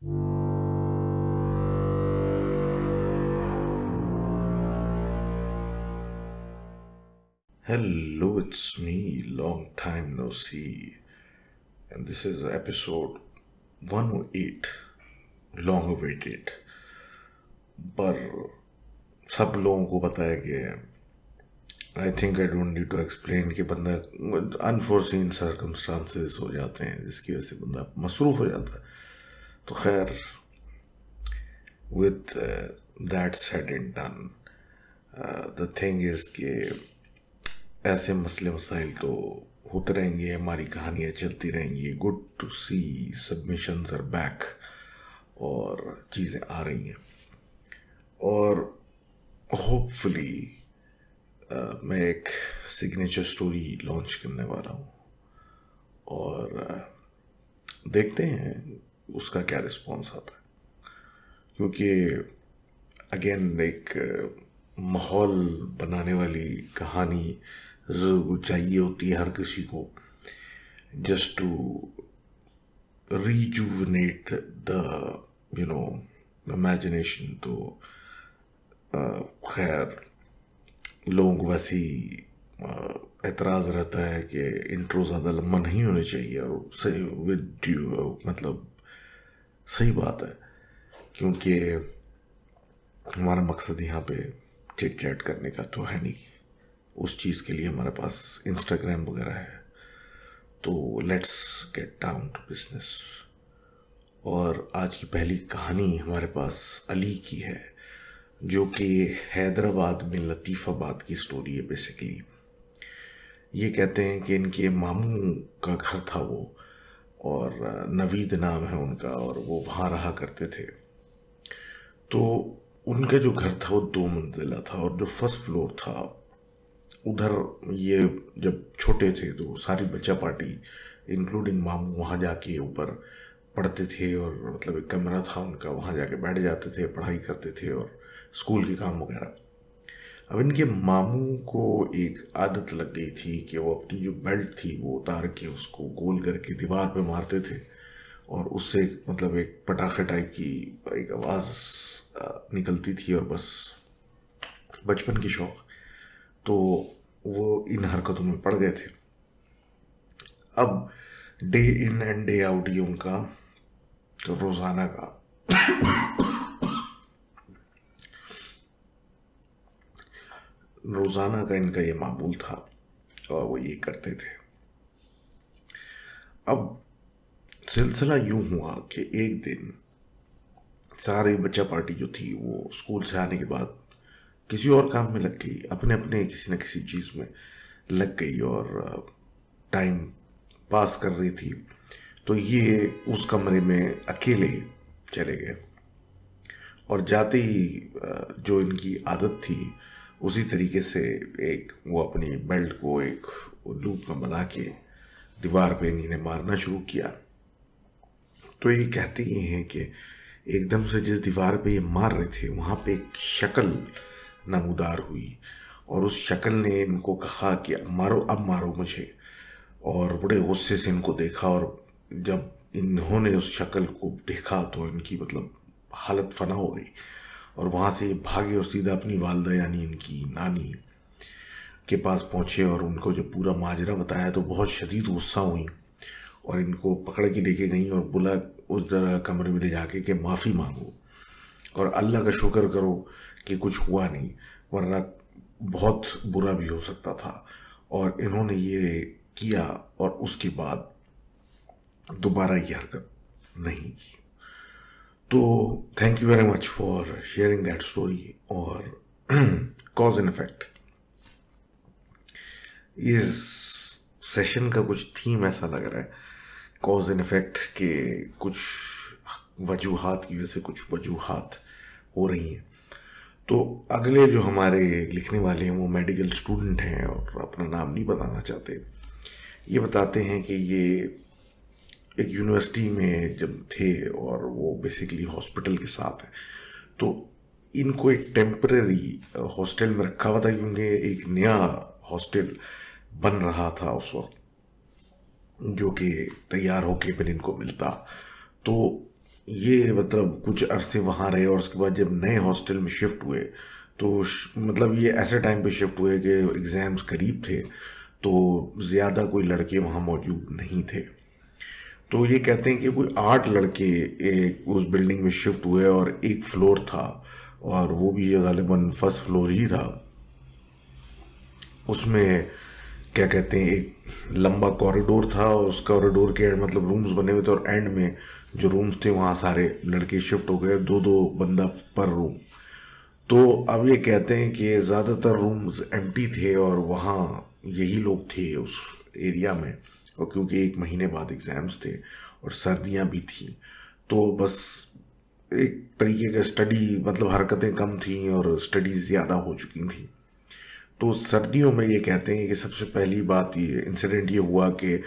Hello, it's me, long time no see, and this is episode 108, long awaited. पर सब लोगों को पता है कि I think I don't need to explain कि बंदा अनफोर्सीन सर्कमस्टांसेस हो जाते हैं जिसकी वजह से बंदा मसरूफ़ हो जाता है. तो खैर, with that said and done, the thing is कि ऐसे मसले मसाइल तो होते रहेंगे, हमारी कहानियाँ चलती रहेंगी. Good to see submissions are back और चीज़ें आ रही हैं, और होपफुली मैं एक सिग्नेचर स्टोरी लॉन्च करने वाला हूँ, और देखते हैं उसका क्या रिस्पॉन्स आता है. क्योंकि अगेन एक माहौल बनाने वाली कहानी चाहिए होती है हर किसी को, just to rejuvenate the imagination. तो खैर, लोगों को वैसे ही एतराज़ रहता है कि इंट्रो ज़्यादा लंबा नहीं होना चाहिए, और सही मतलब सही बात है, क्योंकि हमारा मकसद यहाँ पे चिट चैट करने का तो है नहीं. उस चीज़ के लिए हमारे पास इंस्टाग्राम वगैरह है. तो let's get down to business. और आज की पहली कहानी हमारे पास अली की है, जो कि हैदराबाद में लतीफ़ाबाद की स्टोरी है. बेसिकली ये कहते हैं कि इनके मामू का घर था वो, और नवीद नाम है उनका, और वो वहाँ रहा करते थे. तो उनका जो घर था वो 2 मंजिला था, और जो फर्स्ट फ्लोर था उधर, ये जब छोटे थे तो सारी बच्चा पार्टी इंक्लूडिंग मामू वहाँ जाके ऊपर पढ़ते थे, और मतलब एक कमरा था उनका, वहाँ जाके बैठ जाते थे, पढ़ाई करते थे और स्कूल के काम वगैरह. अब इनके मामू को एक आदत लग गई थी कि वो अपनी जो बेल्ट थी वो उतार के उसको गोल करके दीवार पे मारते थे, और उससे मतलब एक पटाखे टाइप की एक आवाज़ निकलती थी, और बस बचपन की शौक. तो वो इन हरकतों में पड़ गए थे. अब day in and day out ये उनका तो रोज़ाना का इनका ये मामूल था, और वो ये करते थे. अब सिलसिला यूं हुआ कि एक दिन सारी बच्चा पार्टी जो थी वो स्कूल से आने के बाद किसी और काम में लग गई, अपने अपने किसी न किसी चीज़ में लग गई, और टाइम पास कर रही थी. तो ये उस कमरे में अकेले चले गए, और जाते ही जो इनकी आदत थी उसी तरीके से एक वो अपनी बेल्ट को एक लूप में बना के दीवार पे इन्हें मारना शुरू किया. तो ये कहते ही हैं कि एकदम से जिस दीवार पे ये मार रहे थे वहाँ पे एक शक्ल नमूदार हुई, और उस शक्ल ने इनको कहा कि अब मारो मुझे. और बड़े गुस्से से इनको देखा, और जब इन्होंने उस शक्ल को देखा तो इनकी मतलब हालत फना हो गई, और वहाँ से भागे और सीधा अपनी वालदा यानी इनकी नानी के पास पहुँचे, और उनको जो पूरा माजरा बताया तो बहुत शदीद गुस्सा हुई, और इनको पकड़ के लेके गई और बोला उस जगह कमरे में ले जाके कि माफ़ी मांगो और अल्लाह का शुक्र करो कि कुछ हुआ नहीं, वरना बहुत बुरा भी हो सकता था. और इन्होंने ये किया, और उसके बाद दोबारा ये हरकत नहीं की. तो thank you very much for sharing that story. और कॉज एंड इफेक्ट, इस सेशन का कुछ थीम ऐसा लग रहा है, कॉज एंड इफेक्ट के कुछ वजूहात की वजह से कुछ वजूहात हो रही हैं. तो अगले जो हमारे लिखने वाले हैं वो मेडिकल स्टूडेंट हैं, और अपना नाम नहीं बताना चाहते. ये बताते हैं कि ये एक यूनिवर्सिटी में जब थे, और वो बेसिकली हॉस्पिटल के साथ है, तो इनको एक टेम्परेरी हॉस्टल में रखा हुआ था, क्योंकि एक नया हॉस्टल बन रहा था उस वक्त, जो कि तैयार होके फिर इनको मिलता. तो ये मतलब कुछ अरसे वहाँ रहे और उसके बाद जब नए हॉस्टल में शिफ्ट हुए तो मतलब ये ऐसे टाइम पे शिफ्ट हुए कि एग्ज़ाम्स करीब थे, तो ज़्यादा कोई लड़के वहाँ मौजूद नहीं थे। तो ये कहते हैं कि कोई 8 लड़के एक उस बिल्डिंग में शिफ्ट हुए और एक फ्लोर था, और वो भी ये गालिबन फर्स्ट फ्लोर ही था। उसमें क्या कहते हैं एक लंबा कॉरिडोर था और उस कॉरिडोर के मतलब रूम्स बने हुए थे, और एंड में जो रूम्स थे वहाँ सारे लड़के शिफ्ट हो गए, दो दो बंदा पर रूम। तो अब ये कहते हैं कि ज़्यादातर रूम्स एम्प्टी थे और वहाँ यही लोग थे उस एरिया में, और क्योंकि 1 महीने बाद एग्ज़ाम्स थे और सर्दियाँ भी थी, तो बस एक तरीके का स्टडी मतलब हरकतें कम थी और स्टडीज़ ज़्यादा हो चुकी थी। तो सर्दियों में ये कहते हैं कि सबसे पहली बात ये इंसिडेंट ये हुआ कि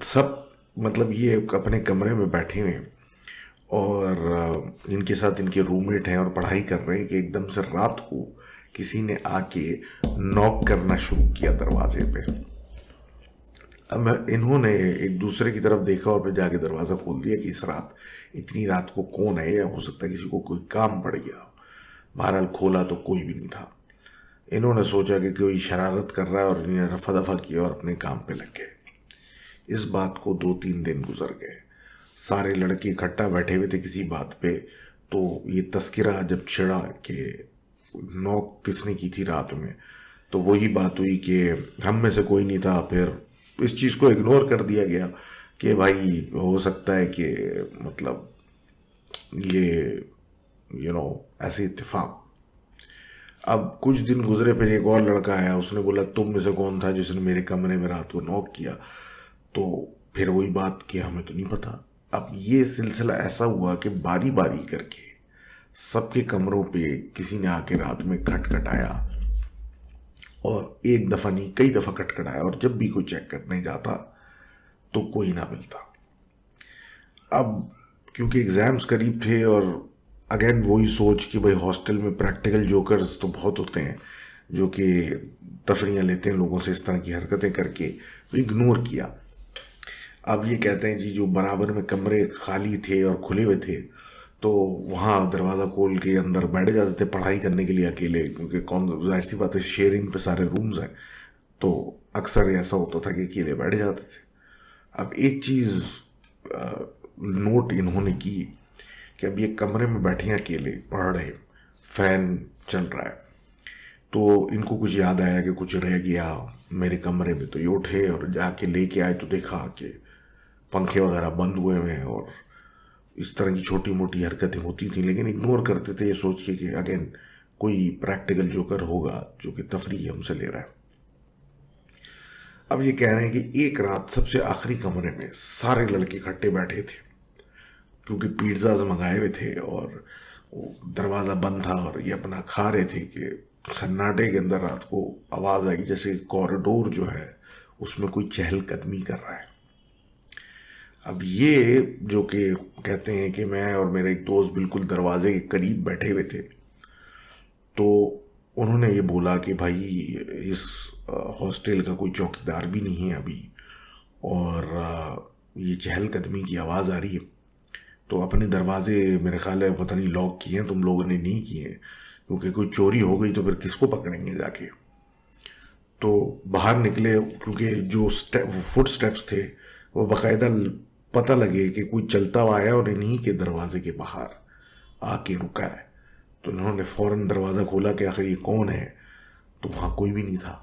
सब मतलब ये अपने कमरे में बैठे हुए हैं और इनके साथ इनके रूममेट हैं और पढ़ाई कर रहे हैं कि एकदम से रात को किसी ने आके नॉक करना शुरू किया दरवाजे पे। अब इन्होंने एक दूसरे की तरफ देखा और फिर जाके दरवाज़ा खोल दिया कि इस रात, इतनी रात को कौन है, या हो सकता है किसी को कोई काम पड़ गया। बहरहाल खोला तो कोई भी नहीं था। इन्होंने सोचा कि कोई शरारत कर रहा है और इन्हें रफा दफा किया और अपने काम पे लग गए। इस बात को 2-3 दिन गुजर गए। सारे लड़के इकट्ठा बैठे हुए थे किसी बात पे, तो ये तस्करा जब छिड़ा कि नॉक किसने की थी रात में, तो वही बात हुई कि हम में से कोई नहीं था। फिर इस चीज़ को इग्नोर कर दिया गया कि भाई हो सकता है कि मतलब ये ऐसे इत्तेफाक। अब कुछ दिन गुजरे, फिर एक और लड़का आया, उसने बोला तुम में से कौन था जिसने मेरे कमरे में रात को नॉक किया। तो फिर वही बात कि हमें तो नहीं पता। अब ये सिलसिला ऐसा हुआ कि बारी बारी करके सबके कमरों पे किसी ने आके रात में खटखटाया, और एक दफ़ा नहीं कई दफ़ा खटखटाया, और जब भी कोई चेक करने जाता तो कोई ना मिलता। अब क्योंकि एग्ज़ाम्स करीब थे और अगेन वही सोच कि भाई हॉस्टल में प्रैक्टिकल जोकर्स तो बहुत होते हैं जो कि तफरीयाँ लेते हैं लोगों से इस तरह की हरकतें करके, तो इग्नोर किया। अब ये कहते हैं जी जो बराबर में कमरे खाली थे और खुले हुए थे, तो वहाँ दरवाज़ा खोल के अंदर बैठ जाते थे पढ़ाई करने के लिए अकेले, क्योंकि कौन जाहिर सी बात है शेयरिंग पे सारे रूम्स हैं, तो अक्सर ऐसा होता था कि अकेले बैठ जाते थे। अब एक चीज़ नोट इन्होंने की कि अब ये कमरे में बैठे हैं अकेले पढ़ रहे, फ़ैन चल रहा है, तो इनको कुछ याद आया कि कुछ रह गया मेरे कमरे में। तो ये उठे और जाके लेके आए, तो देखा कि पंखे वगैरह बंद हुए हैं और इस तरह की छोटी मोटी हरकतें होती थी, लेकिन इग्नोर करते थे ये सोच के कि अगेन कोई प्रैक्टिकल जोकर होगा जो कि तफरीह हमसे ले रहा है। अब ये कह रहे हैं कि एक रात सबसे आखिरी कमरे में सारे लड़के इकट्ठे बैठे थे, क्योंकि पिज़्ज़ाज मंगाए हुए थे और दरवाज़ा बंद था और ये अपना खा रहे थे कि सन्नाटे के अंदर रात को आवाज़ आई जैसे कॉरिडोर जो है उसमें कोई चहलकदमी कर रहा है। अब ये जो कि कहते हैं कि मैं और मेरे एक दोस्त बिल्कुल दरवाजे के करीब बैठे हुए थे, तो उन्होंने ये बोला कि भाई इस हॉस्टल का कोई चौकीदार भी नहीं है अभी, और ये चहलकदमी की आवाज़ आ रही है, तो अपने दरवाजे मेरे ख्याल है पता नहीं लॉक किए हैं तुम लोगों ने नहीं किए, क्योंकि कोई चोरी हो गई तो फिर किसको पकड़ेंगे जाके। तो बाहर निकले, क्योंकि जो फुट स्टेप्स थे वो बाकायदा पता लगे कि कोई चलता हुआ आया और इन्हीं के दरवाजे के बाहर आके रुका है। तो इन्होंने फ़ौरन दरवाज़ा खोला कि आखिर ये कौन है, तो वहाँ कोई भी नहीं था।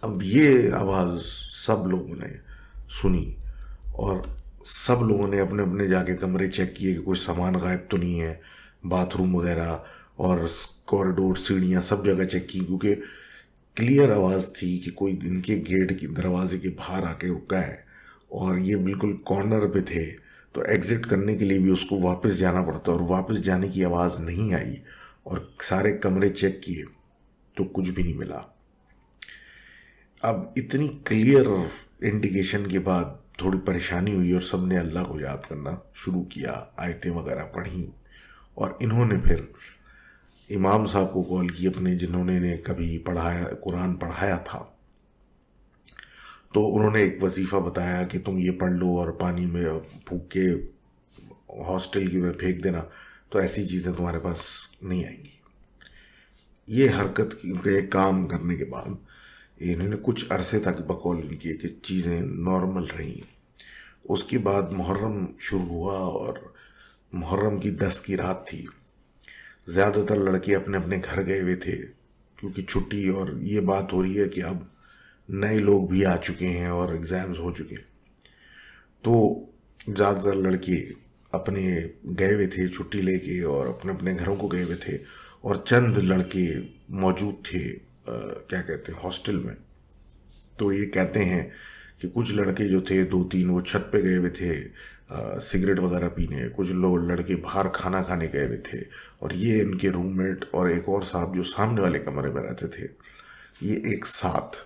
अब ये आवाज़ सब लोगों ने सुनी और सब लोगों ने अपने अपने जाके कमरे चेक किए कि कोई सामान गायब तो नहीं है, बाथरूम वगैरह और कॉरिडोर सीढ़ियाँ सब जगह चेक की, क्योंकि क्लियर आवाज़ थी कि कोई इनके गेट के दरवाजे के बाहर आके रुका है और ये बिल्कुल कॉर्नर पे थे, तो एग्ज़िट करने के लिए भी उसको वापस जाना पड़ता, और वापस जाने की आवाज़ नहीं आई। और सारे कमरे चेक किए तो कुछ भी नहीं मिला। अब इतनी क्लियर इंडिकेशन के बाद थोड़ी परेशानी हुई और सब ने अल्लाह को याद करना शुरू किया, आयतें वगैरह पढ़ी, और इन्होंने फिर इमाम साहब को कॉल की अपने, जिन्होंने ने कभी पढ़ाया कुरान पढ़ाया था। तो उन्होंने एक वजीफ़ा बताया कि तुम ये पढ़ लो और पानी में फूंक के हॉस्टल की में फेंक देना, तो ऐसी चीज़ें तुम्हारे पास नहीं आएंगी। ये हरकत की, ये काम करने के बाद इन्होंने कुछ अरसे तक बकौल नहीं किए कि चीज़ें नॉर्मल रहीं। उसके बाद मुहर्रम शुरू हुआ और मुहर्रम की 10 की रात थी। ज़्यादातर लड़के अपने अपने घर गए हुए थे क्योंकि छुट्टी, और ये बात हो रही है कि अब नए लोग भी आ चुके हैं और एग्ज़ाम्स हो चुके हैं, तो ज़्यादातर लड़के अपने गए हुए थे छुट्टी लेके और अपने अपने घरों को गए हुए थे, और चंद लड़के मौजूद थे क्या कहते हैं हॉस्टल में। तो ये कहते हैं कि कुछ लड़के जो थे 2-3 वो छत पे गए हुए थे सिगरेट वगैरह पीने, कुछ लोग लड़के बाहर खाना खाने गए हुए थे, और ये इनके रूममेट और एक और साहब जो सामने वाले कमरे में रहते थे, ये एक साथ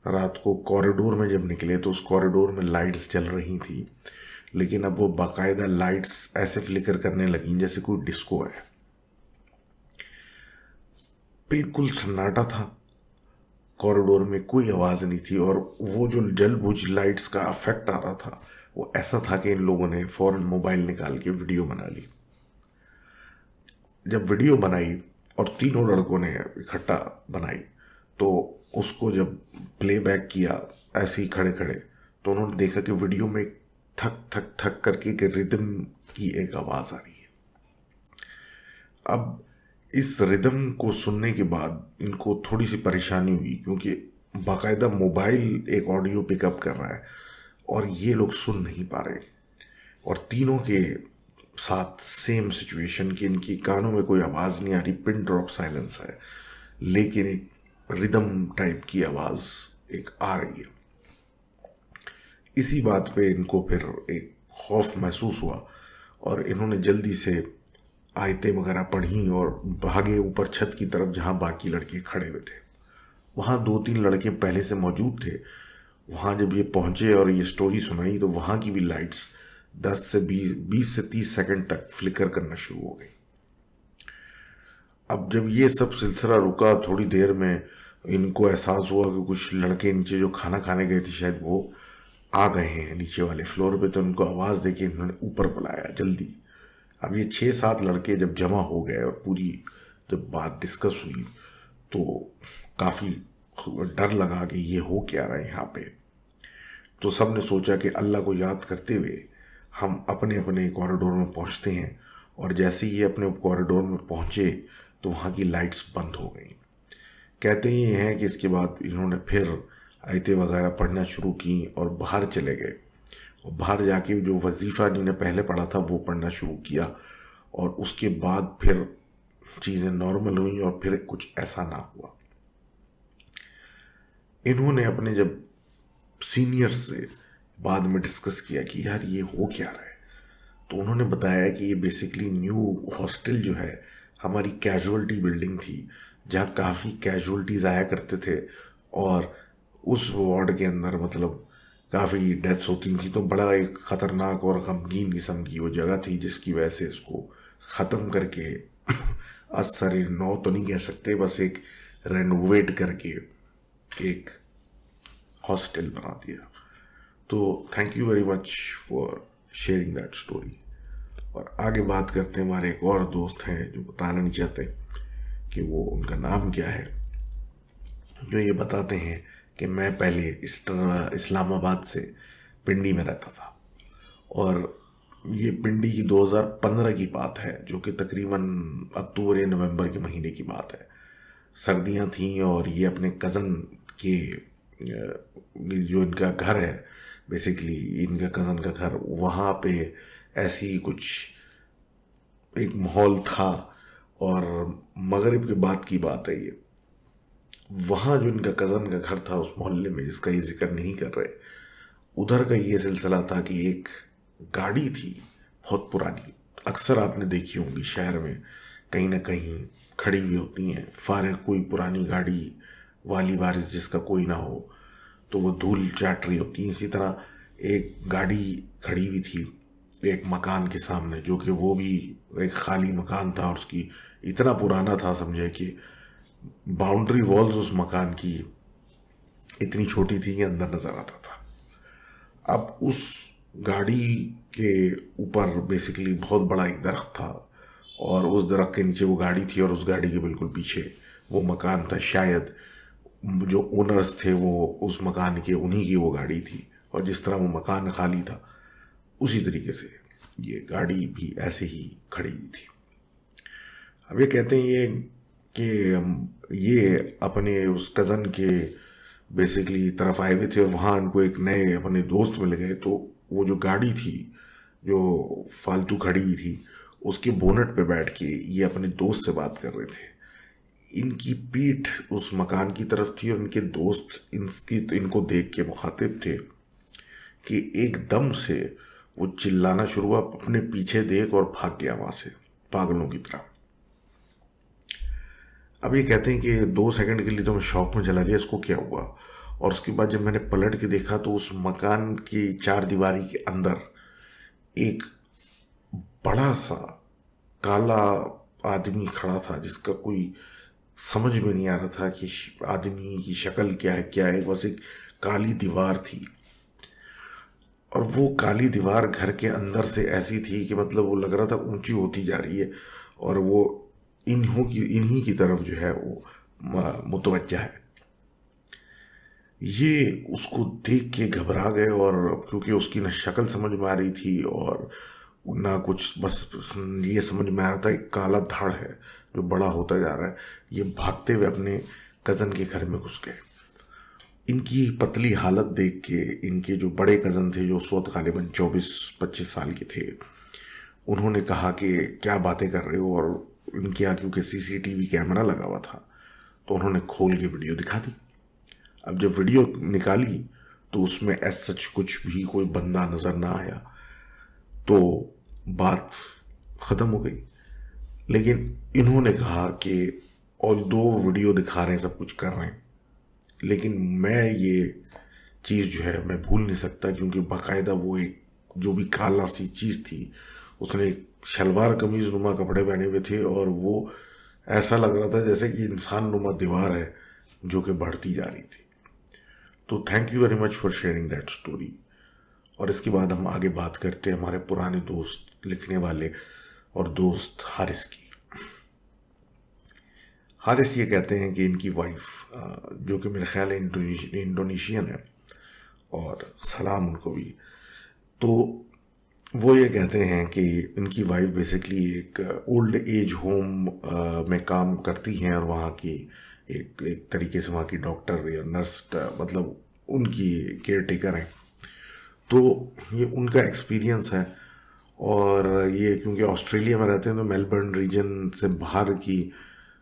रात को कॉरिडोर में जब निकले तो उस कॉरिडोर में लाइट्स जल रही थी, लेकिन अब वो बाकायदा लाइट्स ऐसे फ्लिकर करने लगी जैसे कोई डिस्को है। बिल्कुल सन्नाटा था, कॉरिडोर में कोई आवाज़ नहीं थी, और वो जो जल बुझ लाइट्स का इफेक्ट आ रहा था वो ऐसा था कि इन लोगों ने फ़ौरन मोबाइल निकाल के वीडियो बना ली। जब वीडियो बनाई और तीनों लड़कों ने इकट्ठा बनाई, तो उसको जब प्लेबैक किया ऐसे ही खड़े खड़े, तो उन्होंने देखा कि वीडियो में थक थक थक करके के रिदम की एक आवाज़ आ रही है। अब इस रिदम को सुनने के बाद इनको थोड़ी सी परेशानी हुई, क्योंकि बाकायदा मोबाइल एक ऑडियो पिकअप कर रहा है और ये लोग सुन नहीं पा रहे, और तीनों के साथ सेम सिचुएशन कि इनकी कानों में कोई आवाज़ नहीं आ रही, पिन ड्रॉप साइलेंस है, लेकिन एक रिदम टाइप की आवाज़ एक आ रही है। इसी बात पे इनको फिर एक खौफ महसूस हुआ और इन्होंने जल्दी से आयतें वगैरह पढ़ी और भागे ऊपर छत की तरफ जहाँ बाकी लड़के खड़े हुए थे। वहाँ 2-3 लड़के पहले से मौजूद थे। वहाँ जब ये पहुँचे और ये स्टोरी सुनाई तो वहाँ की भी लाइट्स 10 से 20 से 30 सेकंड तक फ्लिकर करना शुरू हो गई। अब जब ये सब सिलसिला रुका, थोड़ी देर में इनको एहसास हुआ कि कुछ लड़के नीचे जो खाना खाने गए थे शायद वो आ गए हैं नीचे वाले फ्लोर पे, तो उनको आवाज़ देके इन्होंने ऊपर बुलाया जल्दी। अब ये 6-7 लड़के जब जमा हो गए और पूरी जब बात डिस्कस हुई तो काफ़ी डर लगा कि ये हो क्या रहा है यहाँ पे। तो सब ने सोचा कि अल्लाह को याद करते हुए हम अपने अपने कॉरिडोर में पहुँचते हैं, और जैसे ही ये अपने कॉरिडोर में पहुँचे तो वहाँ की लाइट्स बंद हो गई। कहते ये हैं कि इसके बाद इन्होंने फिर आयतें वगैरह पढ़ना शुरू की और बाहर चले गए, और बाहर जाके जो वजीफ़ा इन्होंने पहले पढ़ा था वो पढ़ना शुरू किया, और उसके बाद फिर चीज़ें नॉर्मल हुई और फिर कुछ ऐसा ना हुआ। इन्होंने अपने जब सीनियर से बाद में डिस्कस किया कि यार ये हो क्या रहा है, तो उन्होंने बताया कि ये बेसिकली न्यू हॉस्टल जो है हमारी कैजुअल्टी बिल्डिंग थी, जहाँ काफ़ी कैजुअल्टीज़ आया करते थे, और उस वार्ड के अंदर मतलब काफ़ी डेथ्स होती थी, तो बड़ा एक ख़तरनाक और गमगीन किस्म की वो जगह थी, जिसकी वजह से इसको ख़त्म करके असर नौ तो नहीं कह सकते, बस एक रेनोवेट करके एक हॉस्टल बना दिया। तो thank you very much for sharing that story. और आगे बात करते हैं, हमारे एक और दोस्त हैं जो बताना नहीं चाहते कि वो उनका नाम क्या है, जो ये बताते हैं कि मैं पहले इस्लामाबाद से पिंडी में रहता था, और ये पिंडी की 2015 की बात है, जो कि तकरीबन अक्टूबर या नवंबर के महीने की बात है। सर्दियां थीं और ये अपने कज़न के जो इनका घर है, बेसिकली इनका कज़न का घर, वहाँ पे ऐसी ही कुछ एक माहौल था, और मगरिब के बाद की बात है ये। वहाँ जो इनका कज़न का घर था उस मोहल्ले में, जिसका ये जिक्र नहीं कर रहे, उधर का ये सिलसिला था कि एक गाड़ी थी बहुत पुरानी, अक्सर आपने देखी होंगी शहर में कहीं ना कहीं खड़ी हुई होती हैं, फारिग कोई पुरानी गाड़ी, वाली वारिस जिसका कोई ना हो तो वो धूल चाट रही होती है। इसी तरह एक गाड़ी खड़ी हुई थी एक मकान के सामने, जो कि वो भी एक खाली मकान था, और उसकी इतना पुराना था समझे कि बाउंड्री वॉल्स उस मकान की इतनी छोटी थी कि अंदर नज़र आता था। अब उस गाड़ी के ऊपर बेसिकली बहुत बड़ा एक दरख्त था, और उस दरख्त के नीचे वो गाड़ी थी, और उस गाड़ी के बिल्कुल पीछे वो मकान था। शायद जो ओनर्स थे वो उस मकान के, उन्हीं की वो गाड़ी थी, और जिस तरह वो मकान खाली था उसी तरीके से ये गाड़ी भी ऐसे ही खड़ी हुई थी। अब ये कहते हैं ये कि ये अपने उस कज़न के बेसिकली तरफ आए हुए थे, और वहाँ इनको एक नए अपने दोस्त मिल गए। तो वो जो गाड़ी थी जो फालतू खड़ी हुई थी, उसके बोनट पे बैठ के ये अपने दोस्त से बात कर रहे थे। इनकी पीठ उस मकान की तरफ थी, और इनके दोस्त इनको देख के मुखातिब थे कि एकदम से वो चिल्लाना शुरू हुआ, अपने पीछे देख, और भाग गया वहाँ से पागलों की तरह। अब ये कहते हैं कि 2 सेकंड के लिए तो मैं शॉक में चला गया, इसको क्या हुआ। और उसके बाद जब मैंने पलट के देखा तो उस मकान की 4 दीवारी के अंदर एक बड़ा सा काला आदमी खड़ा था, जिसका कोई समझ में नहीं आ रहा था कि आदमी की शक्ल क्या है। बस एक काली दीवार थी, और वो काली दीवार घर के अंदर से ऐसी थी कि मतलब वो लग रहा था ऊंची होती जा रही है, और वो इन्हीं की तरफ जो है वो मुतवज्जा है। ये उसको देख के घबरा गए, और क्योंकि उसकी ना शक्ल समझ में आ रही थी और ना कुछ, बस ये समझ में आ रहा था एक काला धड़ है जो बड़ा होता जा रहा है। ये भागते हुए अपने कज़न के घर में घुस गए। इनकी पतली हालत देख के इनके जो बड़े कज़न थे, जो उस वक्त गालिबन 24-25 साल के थे, उन्होंने कहा कि क्या बातें कर रहे हो। और इनके यहाँ क्योंकि सीसीटीवी कैमरा लगा हुआ था, तो उन्होंने खोल के वीडियो दिखा दी। अब जब वीडियो निकाली तो उसमें एज सच कुछ भी कोई बंदा नज़र ना आया, तो बात ख़त्म हो गई। लेकिन इन्होंने कहा कि ऑल्दो वीडियो दिखा रहे हैं, सब कुछ कर रहे हैं, लेकिन मैं ये चीज़ जो है मैं भूल नहीं सकता, क्योंकि बाकायदा वो एक जो भी काला सी चीज़ थी, उसने एक शलवार कमीज नुमा कपड़े पहने हुए थे, और वो ऐसा लग रहा था जैसे कि इंसान नुमा दीवार है जो कि बढ़ती जा रही थी। तो thank you very much for sharing that story. और इसके बाद हम आगे बात करते हैं हमारे पुराने दोस्त, लिखने वाले और दोस्त हारिस की। हारिस ये कहते हैं कि इनकी वाइफ, जो कि मेरे ख्याल है इंडोनेशियन है, और सलाम उनको भी, तो वो ये कहते हैं कि इनकी वाइफ बेसिकली एक ओल्ड एज होम में काम करती हैं, और वहाँ की एक तरीके से वहाँ की डॉक्टर या नर्स, मतलब उनकी केयर टेकर हैं। तो ये उनका एक्सपीरियंस है। और ये क्योंकि ऑस्ट्रेलिया में रहते हैं, तो मेलबर्न रीजन से बाहर की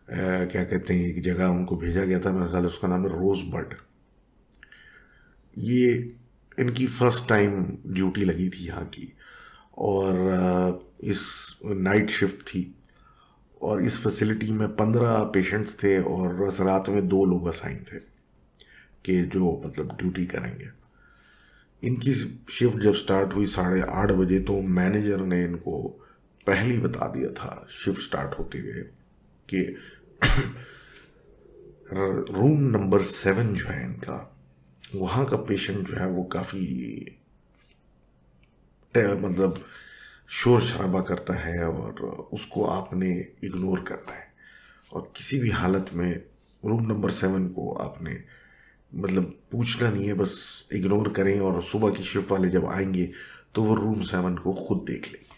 क्या कहते हैं एक जगह उनको भेजा गया था, मेरे ख्याल उसका नाम है रोजबर्ड। ये इनकी फर्स्ट टाइम ड्यूटी लगी थी यहाँ की, और इस नाइट शिफ्ट थी, और इस फैसिलिटी में 15 पेशेंट्स थे, और बस रात में 2 लोग असाइन थे कि जो मतलब ड्यूटी करेंगे। इनकी शिफ्ट जब स्टार्ट हुई 8:30 बजे, तो मैनेजर ने इनको पहले ही बता दिया था शिफ्ट स्टार्ट होते हुए कि रूम नंबर 7 जो है इनका, वहाँ का पेशेंट जो है वो काफ़ी मतलब शोर शराबा करता है, और उसको आपने इग्नोर करना है, और किसी भी हालत में रूम नंबर 7 को आपने मतलब पूछना नहीं है, बस इग्नोर करें। और सुबह की शिफ्ट वाले जब आएंगे तो वो रूम 7 को खुद देख लेंगे।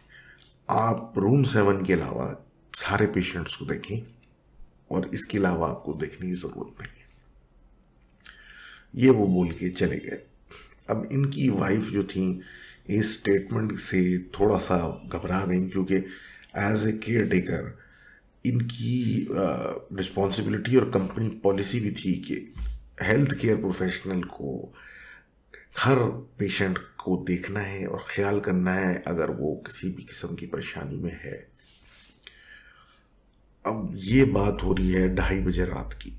आप रूम 7 के अलावा सारे पेशेंट्स को देखें, और इसके अलावा आपको देखने की ज़रूरत नहीं है। ये वो बोल के चले गए। अब इनकी वाइफ जो थी इस स्टेटमेंट से थोड़ा सा घबरा गई, क्योंकि एज ए केयर टेकर इनकी रिस्पॉन्सिबिलिटी और कंपनी पॉलिसी भी थी कि हेल्थ केयर प्रोफेशनल को हर पेशेंट को देखना है और ख्याल करना है अगर वो किसी भी किस्म की परेशानी में है। अब ये बात हो रही है 2:30 बजे रात की।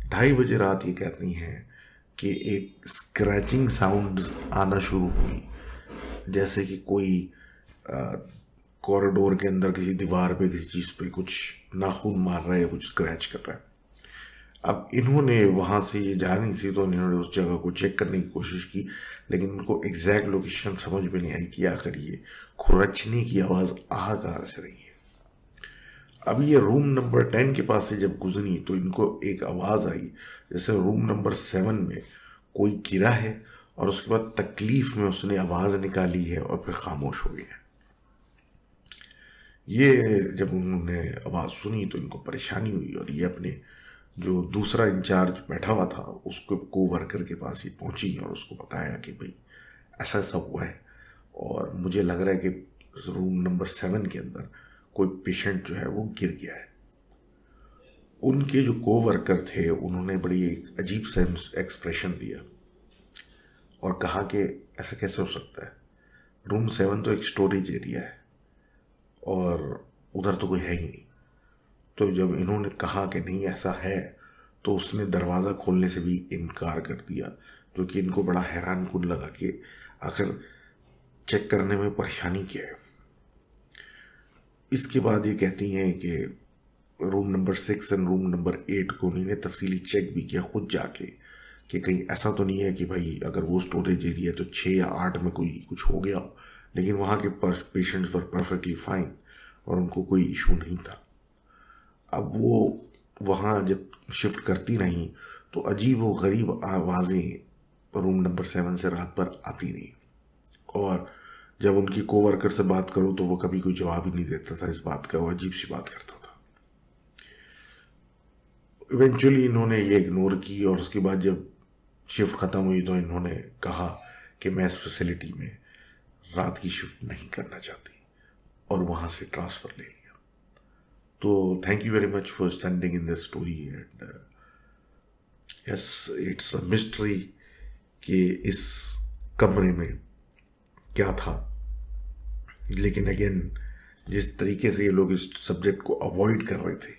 2:30 बजे रात ये कहती हैं कि एक स्क्रैचिंग साउंड आना शुरू हुई, जैसे कि कोई कॉरिडोर के अंदर किसी दीवार पे किसी चीज़ पे कुछ नाखून मार रहा है, कुछ स्क्रैच कर रहा है। अब इन्होंने वहाँ से ये जा रही थी तो इन्होंने उस जगह को चेक करने की कोशिश की, लेकिन उनको एग्जैक्ट लोकेशन समझ में नहीं आई कि आखिर ये खुरचने की आवाज़ आ कहाँ से रही है। अब ये रूम नंबर 10 के पास से जब गुजरी तो इनको एक आवाज़ आई जैसे रूम नंबर 7 में कोई गिरा है, और उसके बाद तकलीफ में उसने आवाज़ निकाली है और फिर खामोश हो गया। ये जब उन्होंने आवाज़ सुनी तो इनको परेशानी हुई, और ये अपने जो दूसरा इंचार्ज बैठा हुआ था उसको को वर्कर के पास ही पहुंची और उसको बताया कि भाई ऐसा ऐसा हुआ है, और मुझे लग रहा है कि रूम नंबर 7 के अंदर कोई पेशेंट जो है वो गिर गया है। उनके जो को वर्कर थे उन्होंने बड़ी एक अजीब सा एक्सप्रेशन दिया और कहा कि ऐसा कैसे हो सकता है, रूम 7 तो एक स्टोरेज एरिया है और उधर तो कोई है ही नहीं। तो जब इन्होंने कहा कि नहीं ऐसा है तो उसने दरवाज़ा खोलने से भी इनकार कर दिया, जो कि इनको बड़ा हैरान कुन लगा कि आखिर चेक करने में परेशानी क्या है। इसके बाद ये कहती हैं कि रूम नंबर 6 और रूम नंबर 8 को उन्होंने तफसीली चेक भी किया खुद जाके कि कहीं ऐसा तो नहीं है कि भाई अगर वो स्टोरेज एरिया है तो 6 या 8 में कोई कुछ हो गया, लेकिन वहाँ के पेशेंट्स वर परफेक्टली फाइन और उनको कोई इशू नहीं था। अब वो वहाँ जब शिफ्ट करती रहीं तो अजीब व गरीब आवाज़ें रूम नंबर 7 से रात भर आती रहीं, और जब उनकी कोवर्कर से बात करो तो वो कभी कोई जवाब ही नहीं देता था इस बात का, वो अजीब सी बात करता था। इवेंचुअली इन्होंने ये इग्नोर की, और उसके बाद जब शिफ्ट ख़त्म हुई तो इन्होंने कहा कि मैं इस फैसिलिटी में रात की शिफ्ट नहीं करना चाहती, और वहाँ से ट्रांसफ़र ले लिया। तो thank you very much for standing in this story, and yes it's a mystery कि इस कमरे में क्या था। लेकिन अगेन जिस तरीके से ये लोग इस सब्जेक्ट को अवॉइड कर रहे थे,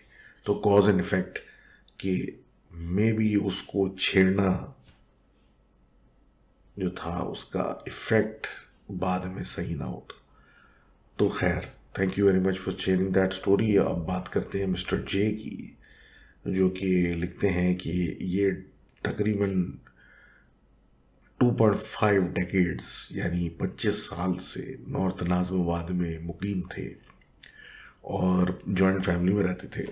तो कॉज एंड इफेक्ट कि मे बी उसको छेड़ना जो था उसका इफेक्ट बाद में सही ना होता। तो खैर thank you very much for sharing that story. अब बात करते हैं मिस्टर जे की, जो कि लिखते हैं कि ये तकरीबन 2.5 डेकेड्स यानी 25 साल से नॉर्थ नाज़िमाबाद में मुकीम थे और जॉइंट फैमिली में रहते थे,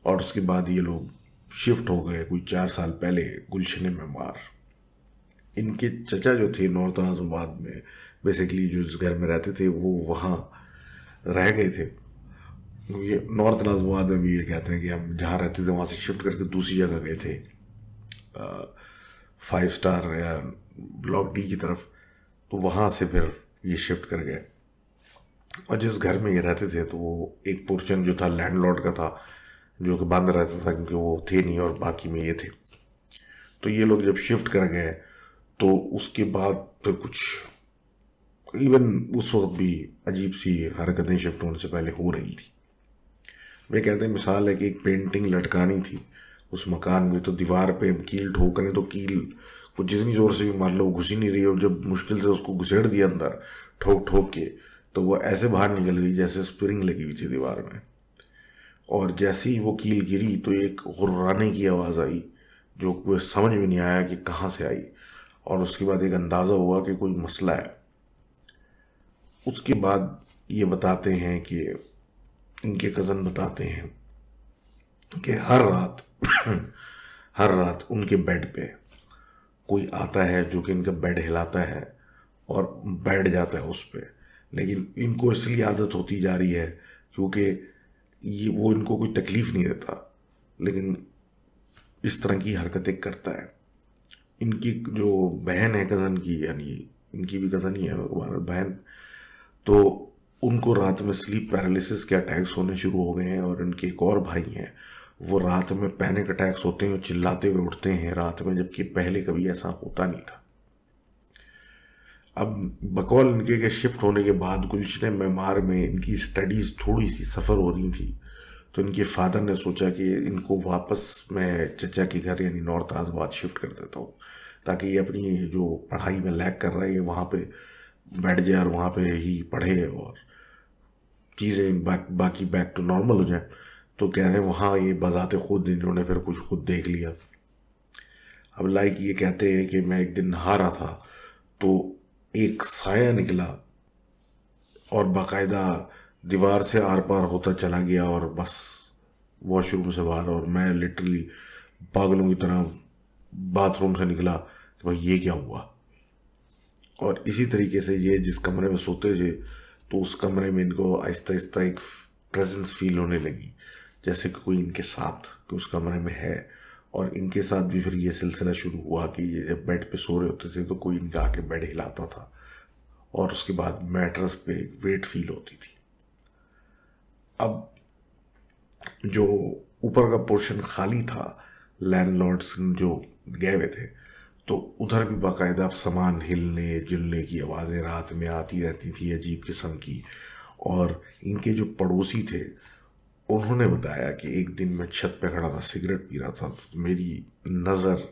और उसके बाद ये लोग शिफ्ट हो गए कोई 4 साल पहले गुलशन मेमार। इनके चचा जो थे नॉर्थ नाज़िमाबाद में बेसिकली जो इस घर में रहते थे वो वहाँ रह गए थे। ये नॉर्थ नाज़िमाबाद में भी ये कहते हैं कि हम जहाँ रहते थे वहाँ से शिफ्ट करके दूसरी जगह गए थे 5 स्टार या ब्लॉक डी की तरफ, तो वहाँ से फिर ये शिफ्ट कर गए। और जिस घर में ये रहते थे तो वो एक पोर्शन जो था लैंडलॉर्ड का था, जो कि बंद रहता था क्योंकि वो थे नहीं और बाकी में ये थे। तो ये लोग जब शिफ्ट कर गए तो उसके बाद फिर कुछ इवन उस वक्त भी अजीब सी हरकतें शिफ्ट होने से पहले हो रही थी। वे कहते हैं मिसाल है कि एक पेंटिंग लटकानी थी उस मकान में, तो दीवार पे कील ठोकने तो कील को जितनी ज़ोर से भी मार लो घुस ही नहीं रही, और जब मुश्किल से उसको घुसेड़ दिया अंदर ठोक ठोक के तो वो ऐसे बाहर निकल गई जैसे स्प्रिंग लगी हुई थी दीवार में। और जैसे ही वो कील गिरी तो एक गुर्राने की आवाज़ आई जो कोई समझ में नहीं आया कि कहाँ से आई, और उसके बाद एक अंदाज़ा हुआ कि कोई मसला है। उसके बाद ये बताते हैं कि इनके कज़न बताते हैं कि हर रात उनके बेड पे कोई आता है जो कि इनका बेड हिलाता है और बैठ जाता है उस पर। लेकिन इनको इसलिए आदत होती जा रही है क्योंकि ये वो इनको कोई तकलीफ़ नहीं देता, लेकिन इस तरह की हरकतें करता है। इनकी जो बहन है कज़न की, यानी इनकी भी कज़न ही है बहन, तो उनको रात में स्लीप पैरालिसिस के अटैक्स होने शुरू हो गए हैं। और इनके एक और भाई हैं, वो रात में पैनिक अटैक्स होते हैं और चिल्लाते हुए उठते हैं रात में, जबकि पहले कभी ऐसा होता नहीं था। अब बकौल इनके के शिफ्ट होने के बाद गुलशन मेमार में इनकी स्टडीज़ थोड़ी सी सफ़र हो रही थी, तो इनके फादर ने सोचा कि इनको वापस मैं चचा के घर यानी नॉर्थ नाज़िमाबाद शिफ्ट कर देता हूँ, ताकि ये अपनी जो पढ़ाई में लैग कर रहा है ये वहाँ पे बैठ जाए और वहाँ पे ही पढ़े और चीज़ें बाकी बैक टू नॉर्मल हो जाए। तो कह रहे हैं वहाँ ये बजाते खुद इन्होंने फिर कुछ खुद देख लिया। अब लाइक ये कहते हैं कि मैं एक दिन नहा रहा था तो एक साया निकला और बाकायदा दीवार से आर पार होता चला गया और बस वॉशरूम से बाहर, और मैं लिटरली पागलों की तरह बाथरूम से निकला कि भाई ये क्या हुआ। और इसी तरीके से ये जिस कमरे में सोते थे तो उस कमरे में इनको आहिस्ता आहिस्ता एक प्रेजेंस फील होने लगी, जैसे कि कोई इनके साथ कि उस कमरे में है। और इनके साथ भी फिर ये सिलसिला शुरू हुआ कि ये जब बेड पे सो रहे होते थे तो कोई इनका आके बेड हिलाता था, और उसके बाद मैट्रेस पे वेट फील होती थी। अब जो ऊपर का पोर्शन खाली था, लैंडलॉर्ड्स जो गए हुए थे, तो उधर भी बाकायदा सामान हिलने जुलने की आवाज़ें रात में आती रहती थी अजीब किस्म की। और इनके जो पड़ोसी थे उन्होंने बताया कि एक दिन मैं छत पे खड़ा था, सिगरेट पी रहा था, तो मेरी नज़र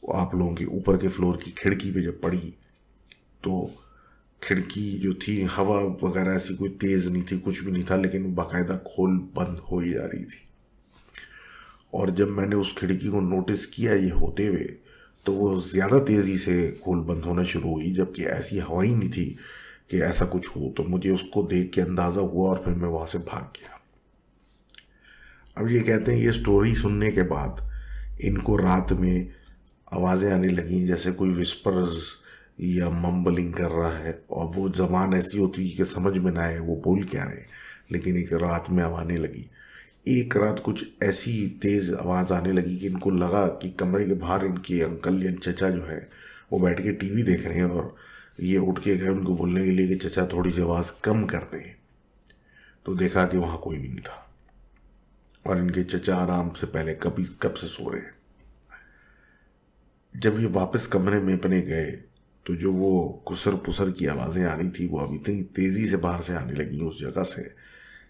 आप लोगों के ऊपर के फ्लोर की खिड़की पे जब पड़ी तो खिड़की जो थी हवा वगैरह ऐसी कोई तेज़ नहीं थी, कुछ भी नहीं था, लेकिन वो बाकायदा खोल बंद हो ही जा रही थी। और जब मैंने उस खिड़की को नोटिस किया ये होते हुए तो वो ज़्यादा तेज़ी से खोल बंद होना शुरू हुई, जबकि ऐसी हवा ही नहीं थी कि ऐसा कुछ हो। तो मुझे उसको देख के अंदाज़ा हुआ और फिर मैं वहाँ से भाग गया। अब ये कहते हैं ये स्टोरी सुनने के बाद इनको रात में आवाज़ें आने लगीं जैसे कोई विस्पर्स या मम्बलिंग कर रहा है, और वो ज़बान ऐसी होती है कि समझ में ना आए वो बोल क्या रहे हैं, लेकिन एक रात में आने लगी। एक रात कुछ ऐसी तेज़ आवाज़ आने लगी कि इनको लगा कि कमरे के बाहर इनके अंकल या चचा जो है वो बैठ के टीवी देख रहे हैं, और ये उठ के गए उनको बोलने के लिए कि चचा थोड़ी सी आवाज़ कम कर दें। तो देखा कि वहाँ कोई भी नहीं था और इनके चचा आराम से पहले कब से सो रहे हैं। जब ये वापस कमरे में अपने गए तो जो वो कुसर पुसर की आवाज़ें आनी थी वो अब इतनी तेज़ी से बाहर से आने लगी उस जगह से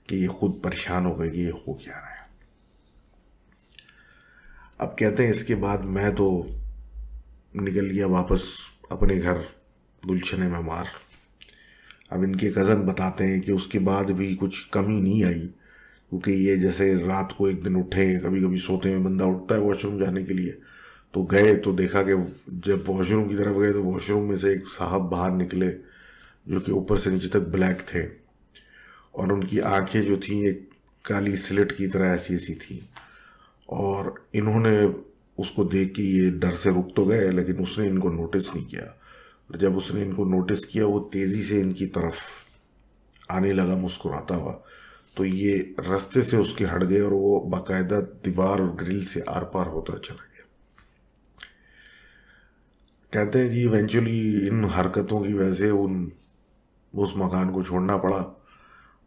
कि ये खुद परेशान हो गए कि ये हो क्या रहा है। अब कहते हैं इसके बाद मैं तो निकल गया वापस अपने घर गुलशने में मार। अब इनके कज़न बताते हैं कि उसके बाद भी कुछ कमी नहीं आई, क्योंकि ये जैसे रात को एक दिन उठे, कभी कभी सोते में बंदा उठता है वॉशरूम जाने के लिए, तो गए तो देखा कि जब वॉशरूम की तरफ गए तो वॉशरूम में से एक साहब बाहर निकले जो कि ऊपर से नीचे तक ब्लैक थे, और उनकी आंखें जो थी एक काली स्लेट की तरह ऐसी ऐसी थी। और इन्होंने उसको देख के ये डर से रुक तो गए, लेकिन उसने इनको नोटिस नहीं किया। और जब उसने इनको नोटिस किया वो तेज़ी से इनकी तरफ आने लगा मुस्कुराता हुआ, तो ये रास्ते से उसके हट गए और वो बाकायदा दीवार और ग्रिल से आर पार होता चला गया। कहते हैं जी इवेंचुअली इन हरकतों की वजह से उस मकान को छोड़ना पड़ा,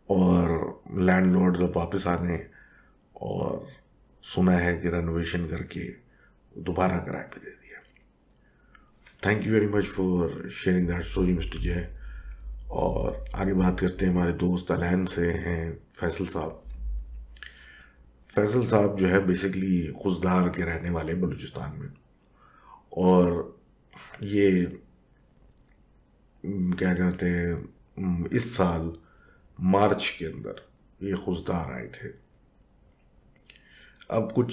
और लैंडलॉर्ड जब वापस आ गए और सुना है कि रेनोवेशन करके दोबारा किराए पे दे दिया। Thank you very much for sharing that story mister जय। और आगे बात करते हैं हमारे दोस्त अलैन से, हैं फैसल साहब। फैसल साहब जो है बेसिकली खुजदार के रहने वाले हैं बलूचिस्तान में, और ये क्या कहते हैं इस साल मार्च के अंदर ये खुजदार आए थे। अब कुछ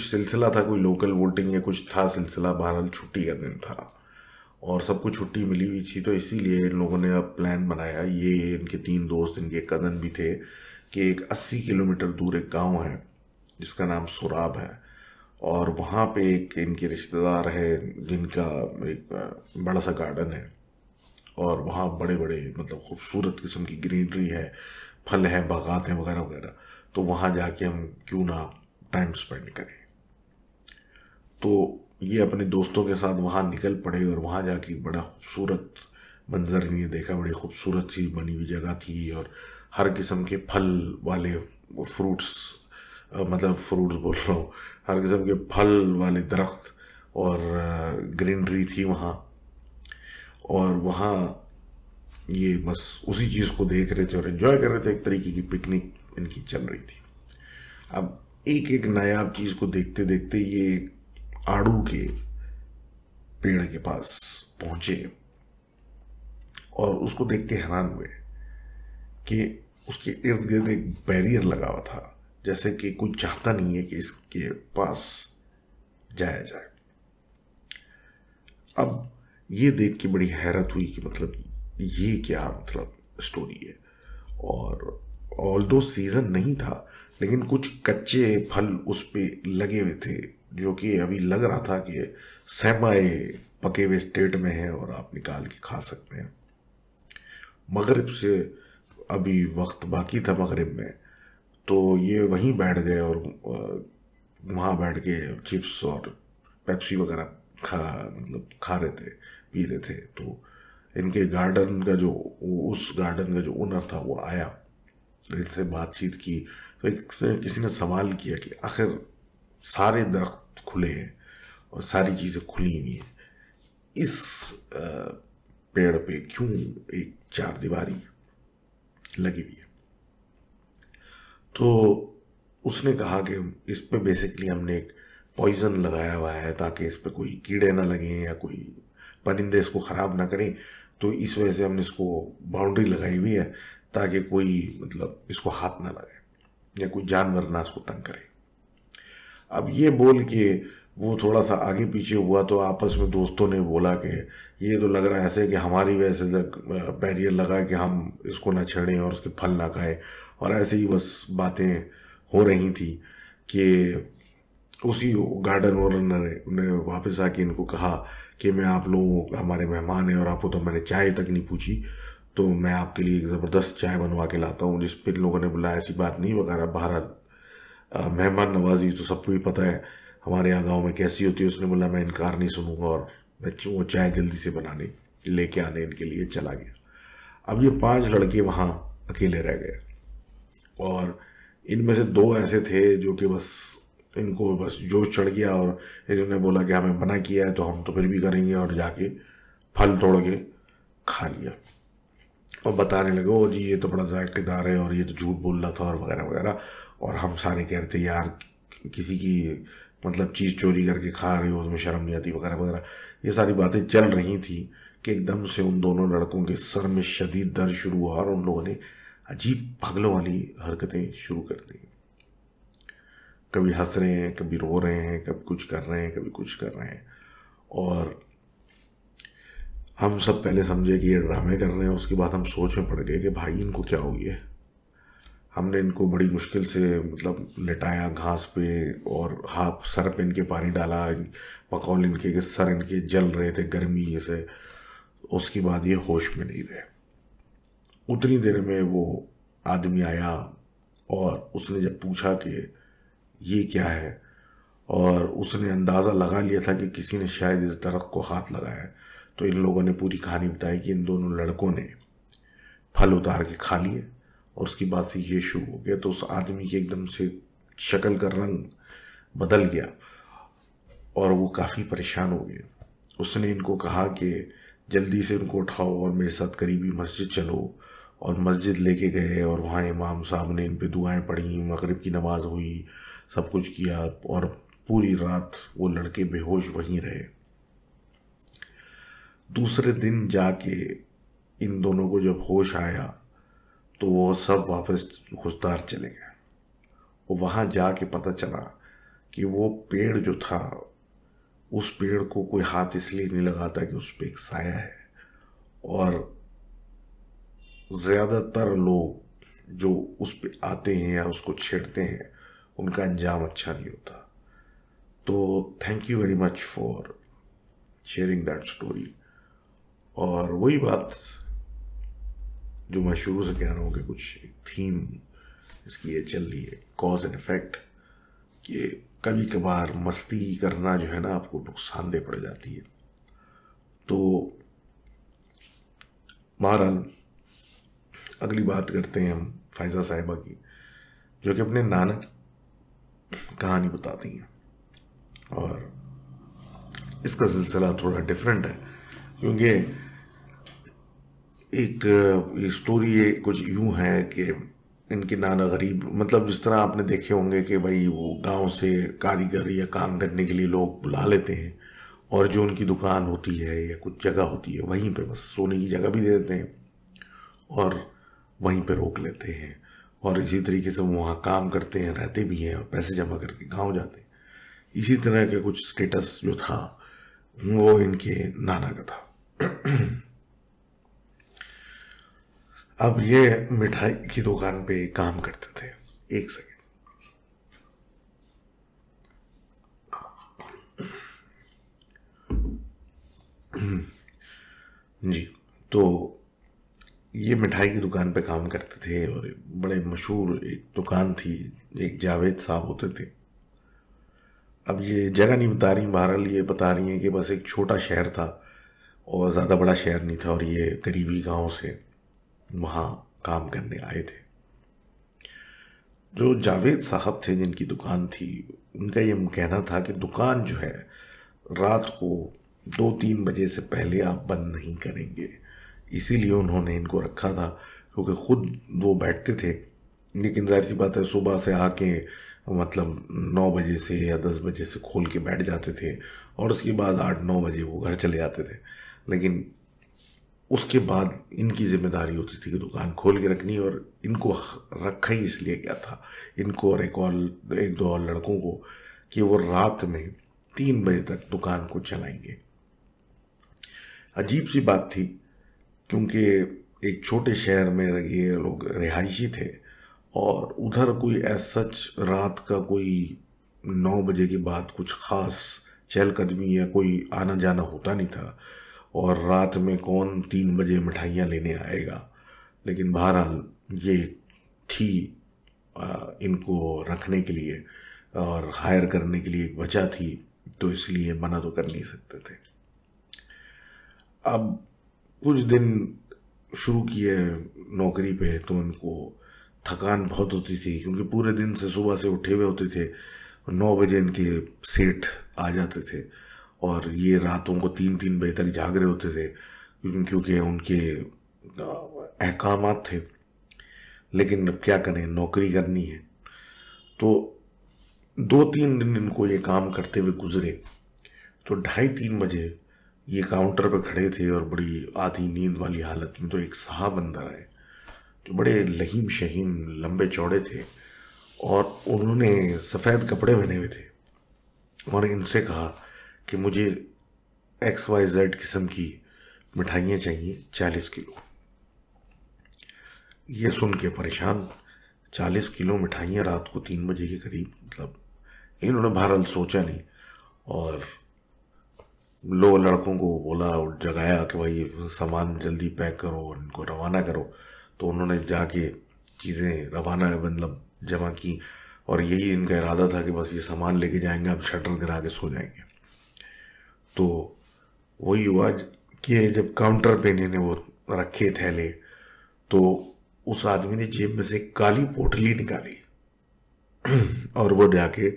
सिलसिला था, कोई लोकल वोटिंग या कुछ था सिलसिला, बहरहाल छुट्टी का दिन था और सबको छुट्टी मिली हुई थी, तो इसीलिए इन लोगों ने अब प्लान बनाया, ये इनके 3 दोस्त, इनके कज़न भी थे, कि एक 80 किलोमीटर दूर एक गांव है जिसका नाम सुराब है, और वहाँ पे एक इनके रिश्तेदार है जिनका एक बड़ा सा गार्डन है, और वहाँ बड़े बड़े मतलब खूबसूरत किस्म की ग्रीनरी है, फल हैं, बागात हैं वगैरह वगैरह। तो वहाँ जाके हम क्यों ना टाइम स्पेंड करें। तो ये अपने दोस्तों के साथ वहाँ निकल पड़े और वहाँ जाके बड़ा खूबसूरत मंजर इन्हें देखा। बड़ी खूबसूरत सी बनी हुई जगह थी और हर किस्म के फल वाले फ्रूट्स, मतलब फ्रूट्स बोल रहा हूँ, हर किस्म के फल वाले दरख्त और ग्रीनरी थी वहाँ। और वहाँ ये बस उसी चीज़ को देख रहे थे और एंजॉय कर रहे थे, एक तरीके की पिकनिक इनकी चल रही थी। अब एक एक नायाब चीज़ को देखते देखते ये आड़ू के पेड़ के पास पहुंचे और उसको देख के हैरान हुए कि उसके इर्द गिर्द एक बैरियर लगा हुआ था, जैसे कि कोई चाहता नहीं है कि इसके पास जाया जाए। अब ये देख के बड़ी हैरत हुई कि मतलब ये क्या मतलब स्टोरी है। और ऑल्दो सीजन नहीं था, लेकिन कुछ कच्चे फल उस पे लगे हुए थे, जो कि अभी लग रहा था कि सेमाई पके हुए स्टेट में है और आप निकाल के खा सकते हैं। मगरिब से अभी वक्त बाकी था मगरिब में, तो ये वहीं बैठ गए और वहाँ बैठ के चिप्स और पेप्सी वगैरह खा रहे थे, पी रहे थे। तो इनके गार्डन का जो उस गार्डन का जो ओनर था वो आया, इनसे बातचीत की। तो किसी ने सवाल किया कि आखिर सारे दरख्त खुले हैं और सारी चीज़ें खुली हुई हैं, इस पेड़ पे क्यों एक चार दीवारी लगी हुई है? तो उसने कहा कि इस पे बेसिकली हमने एक पॉइजन लगाया हुआ है ताकि इस पे कोई कीड़े ना लगें या कोई परिंदे इसको ख़राब ना करें। तो इस वजह से हमने इसको बाउंड्री लगाई हुई है ताकि कोई मतलब इसको हाथ ना लगे या कोई जानवर ना इसको तंग करे। अब ये बोल के वो थोड़ा सा आगे पीछे हुआ, तो आपस में दोस्तों ने बोला कि ये तो लग रहा है ऐसे कि हमारी वजह से बैरियर लगा कि हम इसको ना छेड़ें और उसके फल ना खाएं। और ऐसे ही बस बातें हो रही थी कि उसी गार्डन ओनर ने वापस आके इनको कहा कि मैं आप लोगों हमारे मेहमान हैं और आपको तो मैंने चाय तक नहीं पूछी, तो मैं आपके लिए एक ज़बरदस्त चाय बनवा के लाता हूँ। जिस पर लोगों ने बोला ऐसी बात नहीं वगैरह, बहरहाल मेहमान नवाजी तो सबको ही पता है हमारे यहाँ गाँव में कैसी होती है। उसने बोला मैं इनकार नहीं सुनूंगा और मैं वो चाय जल्दी से बनाने लेके आने इनके लिए चला गया। अब ये 5 लड़के वहाँ अकेले रह गए और इनमें से 2 ऐसे थे जो कि बस इनको बस जोश चढ़ गया और इन्होंने बोला कि हमें मना किया है तो हम तो फिर भी करेंगे, और जाके फल तोड़ के खा लिया और बताने लगे ओ जी ये तो बड़ा जायकेदार है और ये तो झूठ बोल रहा था और वगैरह वगैरह। और हम सारे कह रहे थे यार किसी की मतलब चीज़ चोरी करके खा रहे हो, उसमें शर्म नहीं आती वगैरह वगैरह। ये सारी बातें चल रही थी कि एकदम से उन दोनों लड़कों के सर में शदीद दर्द शुरू हुआ और उन लोगों ने अजीब पागलों वाली हरकतें शुरू कर दी। कभी हंस रहे हैं, कभी रो रहे हैं, कभी कुछ कर रहे हैं, कभी कुछ कर रहे हैं। और हम सब पहले समझे कि ये ड्रामे कर रहे हैं, उसके बाद हम सोच में पड़ गए कि भाई इनको क्या हो गया। हमने इनको बड़ी मुश्किल से मतलब लिटाया घास पे और हाथ सर पे इनके पानी डाला, पकौल इनके के सर इनके जल रहे थे गर्मी से। उसके बाद ये होश में नहीं रहे। उतनी देर में वो आदमी आया और उसने जब पूछा कि ये क्या है, और उसने अंदाज़ा लगा लिया था कि किसी ने शायद इस दरख्त को हाथ लगाया, तो इन लोगों ने पूरी कहानी बताई कि इन दोनों लड़कों ने फल उतार के खा लिए और उसके बाद से ये शुरू हो गया। तो उस आदमी के एकदम से शक्ल का रंग बदल गया और वो काफ़ी परेशान हो गए। उसने इनको कहा कि जल्दी से इनको उठाओ और मेरे साथ करीबी मस्जिद चलो, और मस्जिद लेके गए और वहाँ इमाम साहब ने इन पे दुआएं पढ़ी, मगरिब की नमाज हुई, सब कुछ किया और पूरी रात वो लड़के बेहोश वहीं रहे। दूसरे दिन जाके इन दोनों को जब होश आया तो वो सब वापस खुशदार चले गए। और वहाँ जाके पता चला कि वो पेड़ जो था, उस पेड़ को कोई हाथ इसलिए नहीं लगाता कि उस पर एक साया है, और ज़्यादातर लोग जो उस पे आते हैं या उसको छेड़ते हैं उनका अंजाम अच्छा नहीं होता। तो thank you very much for sharing that story. और वही बात जो मैं शुरू से कह रहा हूँ कि कुछ एक थीम इसकी ये चल रही है, कॉज एंड इफेक्ट, कि कभी कभार मस्ती करना जो है ना आपको नुकसानदेह पड़ जाती है। तो बहरहाल अगली बात करते हैं हम फायज़ा साहिबा की, जो कि अपने नाना की कहानी बताती हैं। और इसका सिलसिला थोड़ा डिफरेंट है क्योंकि एक स्टोरी कुछ यूं है कि इनके नाना गरीब, मतलब जिस तरह आपने देखे होंगे कि भाई वो गांव से कारीगर या काम करने के लिए लोग बुला लेते हैं और जो उनकी दुकान होती है या कुछ जगह होती है वहीं पे बस सोने की जगह भी दे देते हैं और वहीं पे रोक लेते हैं और इसी तरीके से वो वहाँ काम करते हैं, रहते भी हैं और पैसे जमा करके गाँव जाते हैं। इसी तरह का कुछ स्टेटस जो था वो इनके नाना का था। अब ये मिठाई की दुकान पे काम करते थे। एक सेकेंड। जी, तो ये मिठाई की दुकान पे काम करते थे और बड़े मशहूर एक दुकान थी, एक जावेद साहब होते थे। अब ये जगह नहीं बता रही, बहरहाल ये बता रही हैं कि बस एक छोटा शहर था और ज़्यादा बड़ा शहर नहीं था और ये करीबी गांव से वहाँ काम करने आए थे। जो जावेद साहब थे जिनकी दुकान थी, उनका ये कहना था कि दुकान जो है रात को 2-3 बजे से पहले आप बंद नहीं करेंगे। इसीलिए उन्होंने इनको रखा था, क्योंकि ख़ुद वो बैठते थे, लेकिन जाहिर सी बात है सुबह से आके मतलब 9 बजे से या 10 बजे से खोल के बैठ जाते थे और उसके बाद 8-9 बजे वो घर चले जाते थे। लेकिन उसके बाद इनकी जिम्मेदारी होती थी कि दुकान खोल के रखनी, और इनको रखा ही इसलिए गया था, इनको और एक दो और लड़कों को, कि वो रात में 3 बजे तक दुकान को चलाएंगे। अजीब सी बात थी, क्योंकि एक छोटे शहर में ये लोग रिहायशी थे और उधर कोई सच रात का कोई 9 बजे के बाद कुछ ख़ास चहलकदमी या कोई आना जाना होता नहीं था, और रात में कौन 3 बजे मिठाइयाँ लेने आएगा। लेकिन बहरहाल ये थी इनको रखने के लिए और हायर करने के लिए एक वजह थी, तो इसलिए मना तो कर नहीं सकते थे। अब कुछ दिन शुरू किए नौकरी पे, तो उनको थकान बहुत होती थी, क्योंकि पूरे दिन से सुबह से उठे हुए होते थे। 9 बजे इनके सेठ आ जाते थे और ये रातों को 3-3 बजे तक जाग रहे होते थे, क्योंकि उनके अहकामात थे। लेकिन अब क्या करें, नौकरी करनी है। तो 2-3 दिन इनको ये काम करते हुए गुजरे, तो 2:30-3 बजे ये काउंटर पे खड़े थे और बड़ी आधी नींद वाली हालत में, तो एक साहब अंदर आए जो बड़े लहीम शहीम लंबे चौड़े थे और उन्होंने सफ़ेद कपड़े पहने हुए थे और इनसे कहा कि मुझे XYZ किस्म की मिठाइयाँ चाहिए 40 किलो। ये सुन के परेशान, 40 किलो मिठाइयाँ रात को 3 बजे के करीब, मतलब इन्होंने बहरहाल सोचा नहीं और लड़कों को बोला और जगाया कि भाई सामान जल्दी पैक करो और इनको रवाना करो। तो उन्होंने जाके चीज़ें रवाना मतलब जमा की और यही इनका इरादा था कि बस ये सामान लेके जाएंगे, हम शटर गिरा के सो जाएंगे। तो वही हुआ कि जब काउंटर पे इन्होंने वो रखे थैले, तो उस आदमी ने जेब में से एक काली पोटली निकाली और वो जाके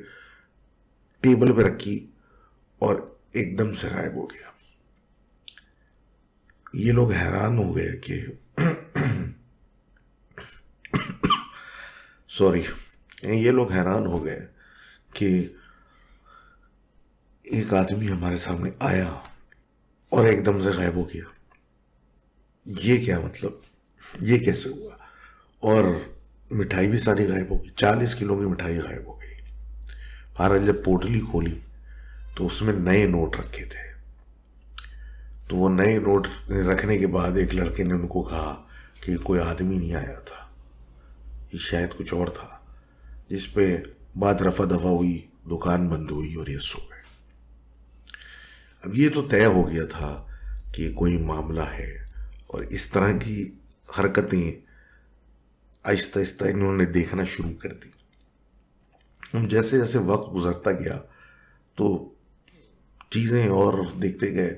टेबल पे रखी और एकदम से गायब हो गया। ये लोग हैरान हो गए कि ये लोग हैरान हो गए कि एक आदमी हमारे सामने आया और एकदम से गायब हो गया। ये क्या मतलब, ये कैसे हुआ? और मिठाई भी सारी गायब हो गई, 40 किलो की मिठाई गायब हो गई। महाराज जब पोटली खोली तो उसमें नए नोट रखे थे। तो वो नए नोट रखने के बाद एक लड़के ने उनको कहा कि कोई आदमी नहीं आया था, ये शायद कुछ और था, जिस पे बात रफा दफा हुई, दुकान बंद हुई और ये सो गए। अब ये तो तय हो गया था कि कोई मामला है, और इस तरह की हरकतें आहिस्ता आहिस्ता इन्होंने देखना शुरू कर दी। हम जैसे जैसे वक्त गुजरता गया तो चीज़ें और देखते गए।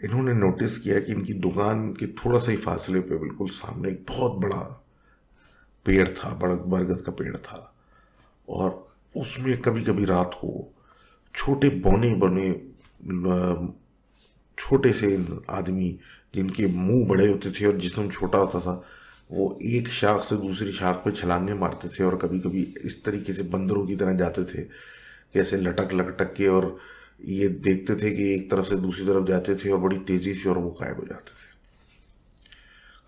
इन्होंने नोटिस किया कि इनकी दुकान के थोड़ा सा ही फासले पे बिल्कुल सामने एक बहुत बड़ा पेड़ था, बरगद का पेड़ था, और उसमें कभी कभी रात को छोटे बौने बने छोटे से आदमी, जिनके मुंह बड़े होते थे और जिस्म छोटा होता था, वो एक शाख से दूसरी शाख पे छलांगे मारते थे और कभी कभी इस तरीके से बंदरों की तरह जाते थे, कैसे लटक लटक के, और ये देखते थे कि एक तरफ से दूसरी तरफ जाते थे और बड़ी तेज़ी से, और वो गायब हो जाते थे।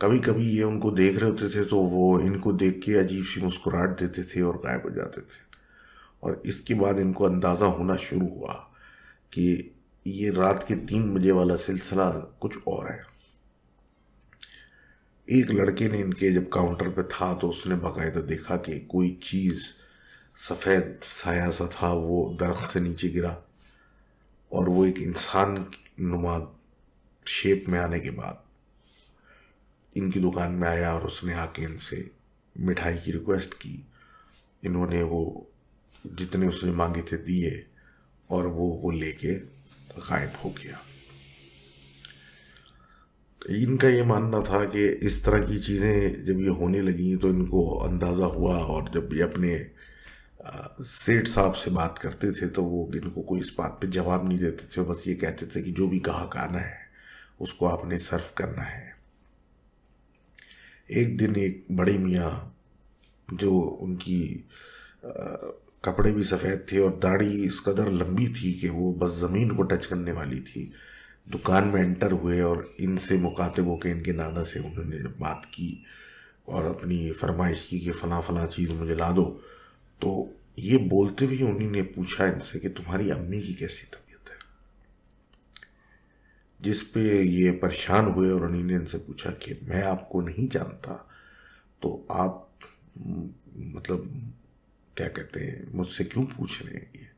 कभी कभी ये उनको देख रहे होते थे तो वो इनको देख के अजीब सी मुस्कुराहट देते थे और गायब हो जाते थे। और इसके बाद इनको अंदाज़ा होना शुरू हुआ कि ये रात के 3 बजे वाला सिलसिला कुछ और है। एक लड़के ने इनके जब काउंटर पे था तो उसने बाकायदा देखा कि कोई चीज़ सफ़ेद साया सा था वो दरख्त से नीचे गिरा, और वो एक इंसान नुमा शेप में आने के बाद इनकी दुकान में आया और उसने आके इनसे मिठाई की रिक्वेस्ट की। इन्होंने वो जितने उसने मांगे थे दिए और वो लेके गायब हो गया। इनका ये मानना था कि इस तरह की चीज़ें जब ये होने लगी तो इनको अंदाज़ा हुआ, और जब ये अपने सेठ साहब से बात करते थे तो वो इनको कोई इस बात पे जवाब नहीं देते थे, बस ये कहते थे कि जो भी ग्राहक आना है उसको आपने सर्व करना है। एक दिन एक बड़े मियाँ, जो उनकी कपड़े भी सफ़ेद थे और दाढ़ी इस कदर लंबी थी कि वो बस ज़मीन को टच करने वाली थी, दुकान में एंटर हुए और इनसे मुखातिब होकर इनके नाना से उन्होंने जब बात की और अपनी फरमाइश की कि फ़लाँ फ़लाँ चीज़ मुझे ला दो, तो ये बोलते हुए उन्होंने पूछा इनसे कि तुम्हारी अम्मी की कैसी तबीयत है। जिस पे ये परेशान हुए और उन्होंने इनसे पूछा कि मैं आपको नहीं जानता तो आप मतलब क्या कहते हैं मुझसे क्यों पूछ रहे हैं।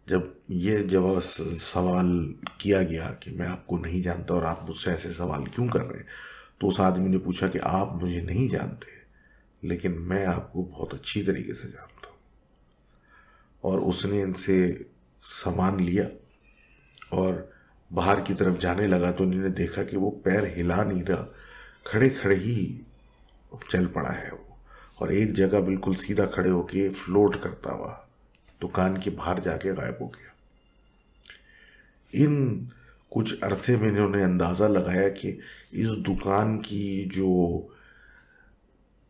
जब ये जवाब सवाल किया गया कि मैं आपको नहीं जानता और आप मुझसे ऐसे सवाल क्यों कर रहे हैं, तो उस आदमी ने पूछा कि आप मुझे नहीं जानते लेकिन मैं आपको बहुत अच्छी तरीके से जानता हूँ। और उसने इनसे सामान लिया और बाहर की तरफ जाने लगा तो उन्होंने देखा कि वो पैर हिला नहीं रहा, खड़े खड़े ही चल पड़ा है वो, और एक जगह बिल्कुल सीधा खड़े होके फ्लोट करता हुआ दुकान के बाहर जाके गायब हो गया। इन कुछ अरसे में इन्होंने अंदाज़ा लगाया कि इस दुकान की जो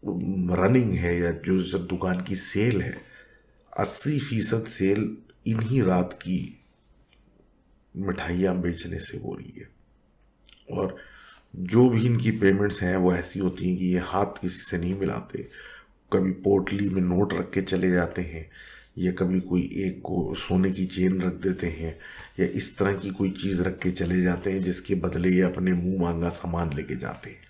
रनिंग है या जो दुकान की सेल है, 80% सेल इन्हीं रात की मिठाइयाँ बेचने से हो रही है। और जो भी इनकी पेमेंट्स हैं वो ऐसी होती हैं कि ये हाथ किसी से नहीं मिलाते, कभी पोटली में नोट रख के चले जाते हैं या कभी कोई एक को सोने की चेन रख देते हैं या इस तरह की कोई चीज़ रख के चले जाते हैं जिसके बदले ये अपने मुंह मांगा सामान लेके जाते हैं।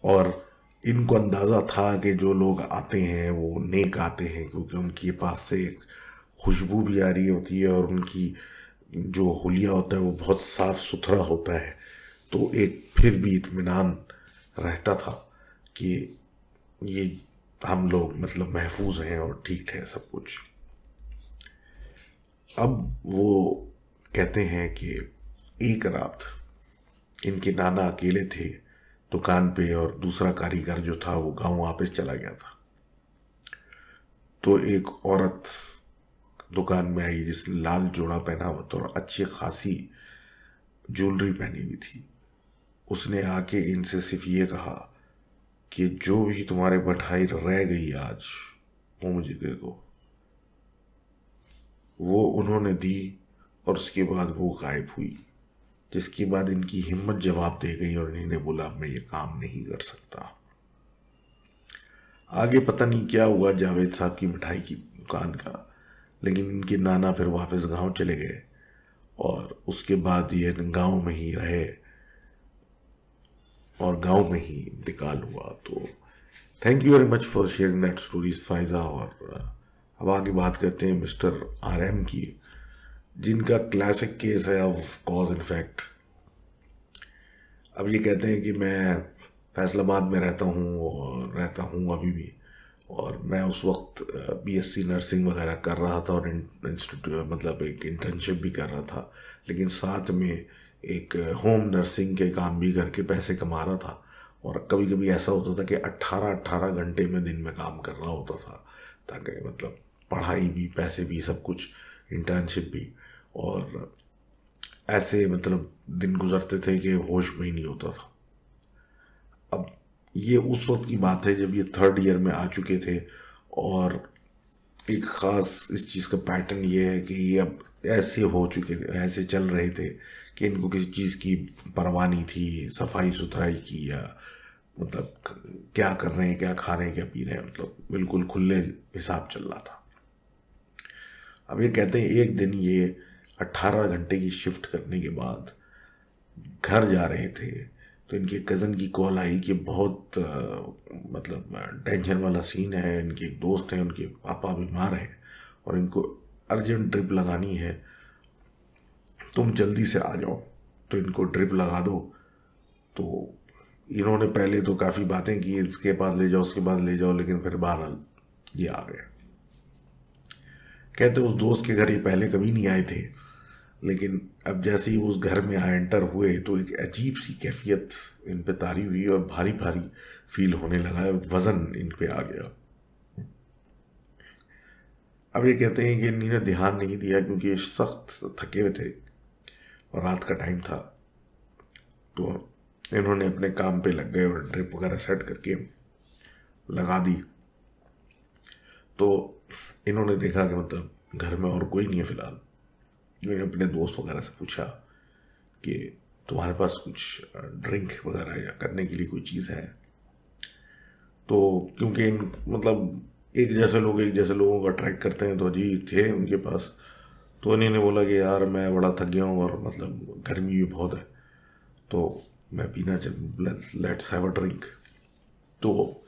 और इनको अंदाज़ा था कि जो लोग आते हैं वो नेक आते हैं, क्योंकि उनके पास से एक खुशबू भी आ रही होती है और उनकी जो हुलिया होता है वो बहुत साफ़ सुथरा होता है, तो एक फिर भी इत्मीनान रहता था कि ये हम लोग मतलब महफूज हैं और ठीक है सब कुछ। अब वो कहते हैं कि एक रात इनके नाना अकेले थे दुकान पे और दूसरा कारीगर जो था वो गांव वापस चला गया था। तो एक औरत दुकान में आई जिसने लाल जोड़ा पहना हुआ था और अच्छी खासी ज्वेलरी पहनी हुई थी। उसने आके इनसे सिर्फ ये कहा कि जो भी तुम्हारे मिठाई रह गई आज वो मुझे दे दो। वो उन्होंने दी और उसके बाद वो गायब हुई, जिसके बाद इनकी हिम्मत जवाब दे गई और इन्होंने बोला मैं ये काम नहीं कर सकता। आगे पता नहीं क्या हुआ जावेद साहब की मिठाई की दुकान का, लेकिन इनके नाना फिर वापस गांव चले गए और उसके बाद ये गांव में ही रहे और गांव में ही इंतकाल हुआ। तो thank you very much for sharing that stories Faiza. और अब आगे बात करते हैं मिस्टर RM की, जिनका क्लासिक केस है ऑफ कॉज एंड इफेक्ट। अब ये कहते हैं कि मैं फैसलाबाद में रहता हूँ अभी भी, और मैं उस वक्त BSc नर्सिंग वगैरह कर रहा था और इंस्टीट्यूट मतलब एक इंटर्नशिप भी कर रहा था, लेकिन साथ में एक होम नर्सिंग के काम भी करके पैसे कमा रहा था। और कभी कभी ऐसा होता था कि 18 घंटे में दिन में काम कर रहा होता था, ताकि मतलब पढ़ाई भी, पैसे भी, सब कुछ, इंटर्नशिप भी, और ऐसे मतलब दिन गुजरते थे कि होश में ही नहीं होता था। अब ये उस वक्त की बात है जब ये 3rd ईयर में आ चुके थे, और एक ख़ास इस चीज़ का पैटर्न ये है कि ये अब ऐसे हो चुके थे, ऐसे चल रहे थे कि इनको किसी चीज़ की परवाह नहीं थी, सफाई सुथराई की, या मतलब क्या कर रहे हैं, क्या खा रहे हैं, क्या पी रहे हैं, मतलब बिल्कुल खुले हिसाब चल रहा था। अब ये कहते हैं एक दिन ये 18 घंटे की शिफ्ट करने के बाद घर जा रहे थे तो इनके कज़न की कॉल आई कि बहुत मतलब टेंशन वाला सीन है, इनके एक दोस्त हैं, उनके पापा बीमार हैं और इनको अर्जेंट ड्रिप लगानी है, तुम जल्दी से आ जाओ तो इनको ड्रिप लगा दो। तो इन्होंने पहले तो काफ़ी बातें की, इसके पास ले जाओ, उसके पास ले जाओ, लेकिन फिर बहरहाल ये आ गए। कहते उस दोस्त के घर ये पहले कभी नहीं आए थे, लेकिन अब जैसे ही उस घर में एंटर हुए तो एक अजीब सी कैफियत इन पे तारी हुई और भारी भारी फील होने लगा, वज़न इन पे आ गया। अब ये कहते हैं कि इन्होंने ध्यान नहीं दिया क्योंकि सख्त थके हुए थे और रात का टाइम था, तो इन्होंने अपने काम पे लग गए और ड्रिप वगैरह सेट करके लगा दी। तो इन्होंने देखा कि मतलब घर में और कोई नहीं है फ़िलहाल। मैंने अपने दोस्त वगैरह से पूछा कि तुम्हारे पास कुछ ड्रिंक वगैरह या करने के लिए कोई चीज़ है? तो क्योंकि इन मतलब एक जैसे लोगों को अट्रैक्ट करते हैं, तो जी थे उनके पास। तो इन्होंने बोला कि यार मैं बड़ा थक गया हूँ और मतलब गर्मी भी बहुत है, तो मैं पीना लेट्स हैव अ ड्रिंक। तो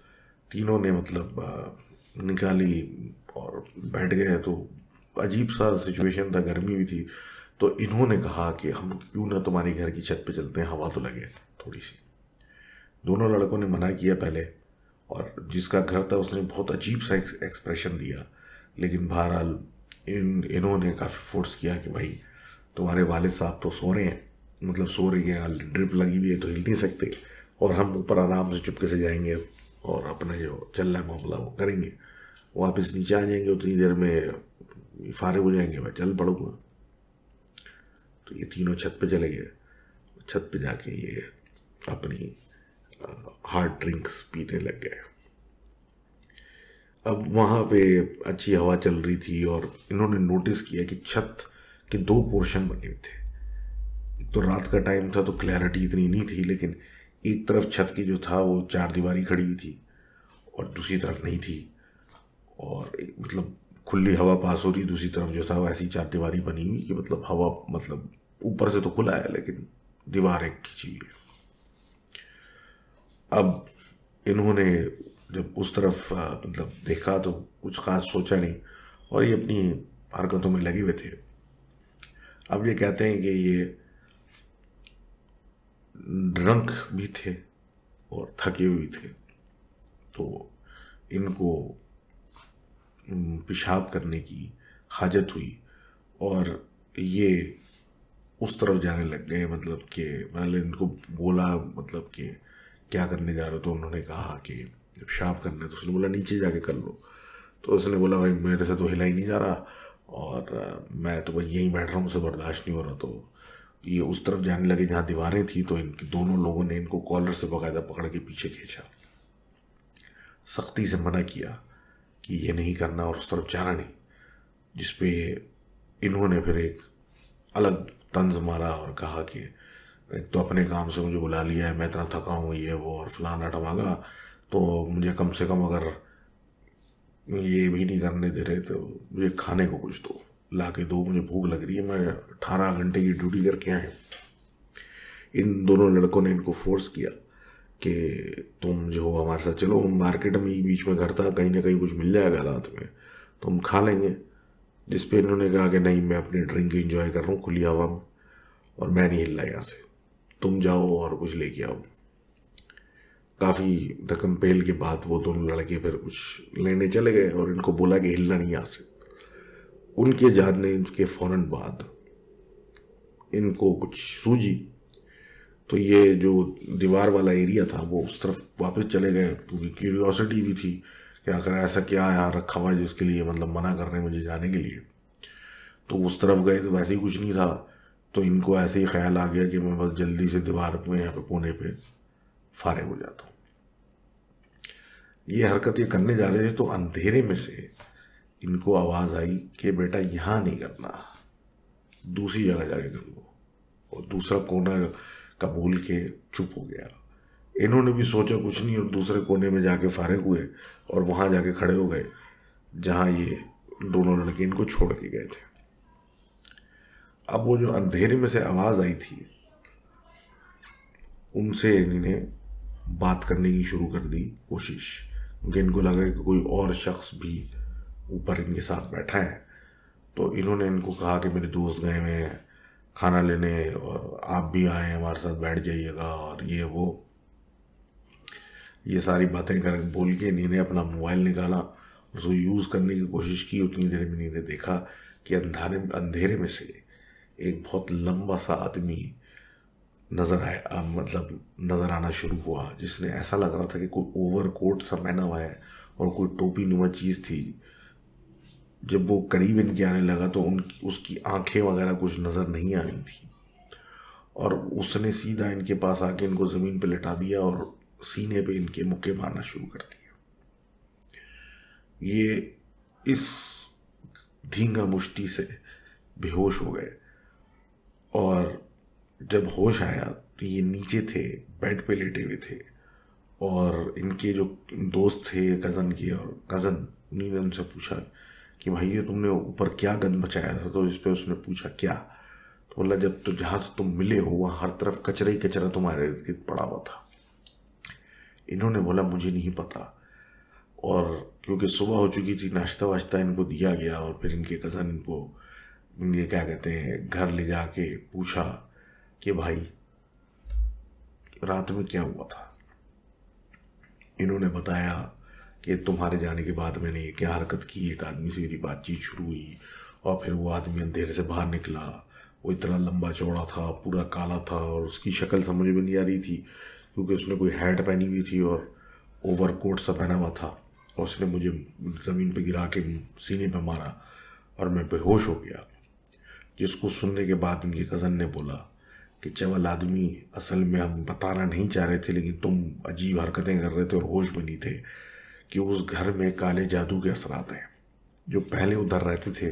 तीनों ने मतलब निकाली और बैठ गए। तो अजीब सा सिचुएशन था, गर्मी भी थी। तो इन्होंने कहा कि हम क्यों ना तुम्हारे घर की छत पे चलते हैं, हवा तो लगे थोड़ी सी। दोनों लड़कों ने मना किया पहले, और जिसका घर था उसने बहुत अजीब सा एक्सप्रेशन दिया, लेकिन बहरहाल इन्होंने काफ़ी फोर्स किया कि भाई तुम्हारे वालिद साहब तो सो रहे हैं, मतलब सो रही है, ड्रिप लगी हुई है तो हिल नहीं सकते, और हम ऊपर आराम से चुपके से जाएंगे और अपना जो चल रहा है मामला वो करेंगे, वापस नीचे आ जाएंगे, उतनी देर में फारिग हो जाएंगे, मैं चल पड़ूंगा। तो ये तीनों छत पे चले गए। छत पे जाके ये अपनी हार्ड ड्रिंक्स पीने लग गए। अब वहाँ पे अच्छी हवा चल रही थी और इन्होंने नोटिस किया कि छत के 2 पोर्शन बने हुए थे। एक तो रात का टाइम था तो क्लैरिटी इतनी नहीं थी, लेकिन एक तरफ छत की जो था वो 4 दीवारी खड़ी हुई थी और दूसरी तरफ नहीं थी, और मतलब खुली हवा पास हो रही। दूसरी तरफ जो था वो ऐसी 4 दीवारी बनी हुई कि मतलब हवा मतलब ऊपर से तो खुला है लेकिन दीवार एक खिंची हुई है। अब इन्होंने जब उस तरफ मतलब देखा तो कुछ खास सोचा नहीं और ये अपनी हरकतों में लगे हुए थे। अब ये कहते हैं कि ये ड्रंक भी थे और थके हुए थे, तो इनको पेशाब करने की हाजत हुई और ये उस तरफ जाने लग गए। मतलब कि मैंने इनको बोला मतलब कि क्या करने जा रहे हो, तो उन्होंने कहा कि पेशाब करना है। तो उसने बोला नीचे जाके कर लो। तो उसने बोला भाई मेरे से तो हिला ही नहीं जा रहा और मैं तो भाई यहीं बैठ रहा हूँ, मुझसे बर्दाश्त नहीं हो रहा। तो ये उस तरफ जाने लगे जहाँ दीवारें थी, तो इनके दोनों लोगों ने इनको कॉलर से बाकायदा पकड़ के पीछे खींचा, सख्ती से मना किया कि ये नहीं करना और उस तरफ जाना नहीं। जिसपे इन्होंने फिर एक अलग तंज मारा और कहा कि एक तो अपने काम से मुझे बुला लिया है, मैं इतना थका हूँ, ये वो और फलाना टमागा, तो मुझे कम से कम अगर ये भी नहीं करने दे रहे तो मुझे खाने को कुछ दो, ला के दो, मुझे भूख लग रही है, मैं 18 घंटे की ड्यूटी करके आए। इन दोनों लड़कों ने इनको फोर्स किया कि तुम जो हो हमारे साथ चलो, मार्केट में ही बीच में घर था, कहीं ना कहीं कुछ मिल जाएगा रात में तो हम खा लेंगे। जिस पे इन्होंने कहा कि नहीं, मैं अपनी ड्रिंक एंजॉय कर रहा हूँ खुली हवा में और मैं नहीं हिल रहा यहाँ से, तुम जाओ और कुछ लेके आओ। काफ़ी धक्कम-पेल के बाद वो दोनों लड़के फिर कुछ लेने चले गए और इनको बोला कि हिलना नहीं यहाँ से। उनके जाने के फ़ौरन बाद इनको कुछ सूझी, तो ये जो दीवार वाला एरिया था वो उस तरफ वापस चले गए, क्योंकि क्यूरियोसिटी भी थी कि आखिर ऐसा क्या यहाँ रखा हुआ है जिसके लिए मतलब मना कर रहे हैं मुझे जाने के लिए। तो उस तरफ गए तो वैसे ही कुछ नहीं था, तो इनको ऐसे ही ख्याल आ गया कि मैं बस जल्दी से दीवार में यहाँ पे कोने पे फारिग हो जाता हूँ। ये हरकत ये करने जा रहे थे तो अंधेरे में से इनको आवाज़ आई कि बेटा यहाँ नहीं करना, दूसरी जगह जाके कर लो। और दूसरा कोना का बोल के चुप हो गया। इन्होंने भी सोचा कुछ नहीं और दूसरे कोने में जाके फारिग हुए और वहाँ जाके खड़े हो गए जहाँ ये दोनों लड़के इनको छोड़ के गए थे। अब वो जो अंधेरे में से आवाज़ आई थी, उनसे इन्होंने बात करने की शुरू कर दी कोशिश, क्योंकि इनको लगा कि कोई और शख्स भी ऊपर इनके साथ बैठा है। तो इन्होंने इनको कहा कि मेरे दोस्त गए हुए हैं खाना लेने और आप भी आए हमारे साथ बैठ जाइएगा और ये वो, ये सारी बातें कर बोल के इन्होंने अपना मोबाइल निकाला और उसको यूज़ करने की कोशिश की। उतनी देर में इन्होंने देखा कि अंधेरे में से एक बहुत लंबा सा आदमी नज़र आया, मतलब नज़र आना शुरू हुआ, जिसने ऐसा लग रहा था कि कोई ओवरकोट सा पहना हुआ है और कोई टोपी नुमा चीज़ थी। जब वो करीब इनके आने लगा तो उसकी आंखें वगैरह कुछ नज़र नहीं आ रही थी और उसने सीधा इनके पास आके इनको ज़मीन पे लिटा दिया और सीने पे इनके मुक्के मारना शुरू कर दिया। ये इस धींगा मुश्ती से बेहोश हो गए और जब होश आया तो ये नीचे थे, बेड पे लेटे हुए थे और इनके जो दोस्त थे कज़न के और कज़न, उन्हीं ने उनसे पूछा कि भाई ये तुमने ऊपर क्या गंद मचाया था। तो इस पर उसने पूछा क्या, तो बोला जब तो जहाँ से तुम मिले हो वहाँ हर तरफ कचरा ही कचरा तुम्हारे इर्द गिर्द पड़ा हुआ था। इन्होंने बोला मुझे नहीं पता, और क्योंकि सुबह हो चुकी थी नाश्ता वाश्ता इनको दिया गया और फिर इनके कज़न इनको ये क्या कहते हैं घर ले जाके पूछा कि भाई रात में क्या हुआ था। इन्होंने बताया कि तुम्हारे जाने के बाद मैंने ये क्या हरकत की, एक आदमी से मेरी बातचीत शुरू हुई और फिर वो आदमी अंधेरे से बाहर निकला, वो इतना लंबा चौड़ा था, पूरा काला था और उसकी शक्ल समझ में नहीं आ रही थी क्योंकि उसने कोई हैट पहनी हुई थी और ओवरकोट सा पहना हुआ था और उसने मुझे ज़मीन पे गिरा के सीने पे मारा और मैं बेहोश हो गया। जिसको सुनने के बाद इनके कज़न ने बोला कि चवल आदमी, असल में हम बताना नहीं चाह रहे थे लेकिन तुम अजीब हरकतें कर रहे थे और होश में नहीं थे कि उस घर में काले जादू के असरात हैं। जो पहले उधर रहते थे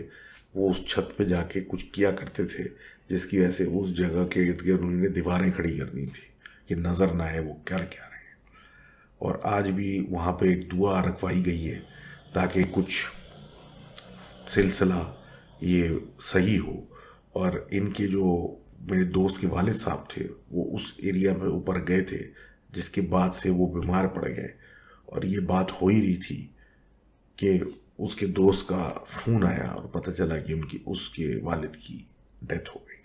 वो उस छत पे जाके कुछ किया करते थे जिसकी वजह से उस जगह के इर्द गिर्द उन्होंने दीवारें खड़ी कर दी थी कि नज़र ना आए वो कर क्या रहे हैं। और आज भी वहाँ पे एक दुआ रखवाई गई है ताकि कुछ सिलसिला ये सही हो। और इनके जो मेरे दोस्त के वालिद साहब थे वो उस एरिया में ऊपर गए थे जिसके बाद से वो बीमार पड़ गए और ये बात हो ही रही थी कि उसके दोस्त का फ़ोन आया और पता चला कि उसके वालिद की डेथ हो गई।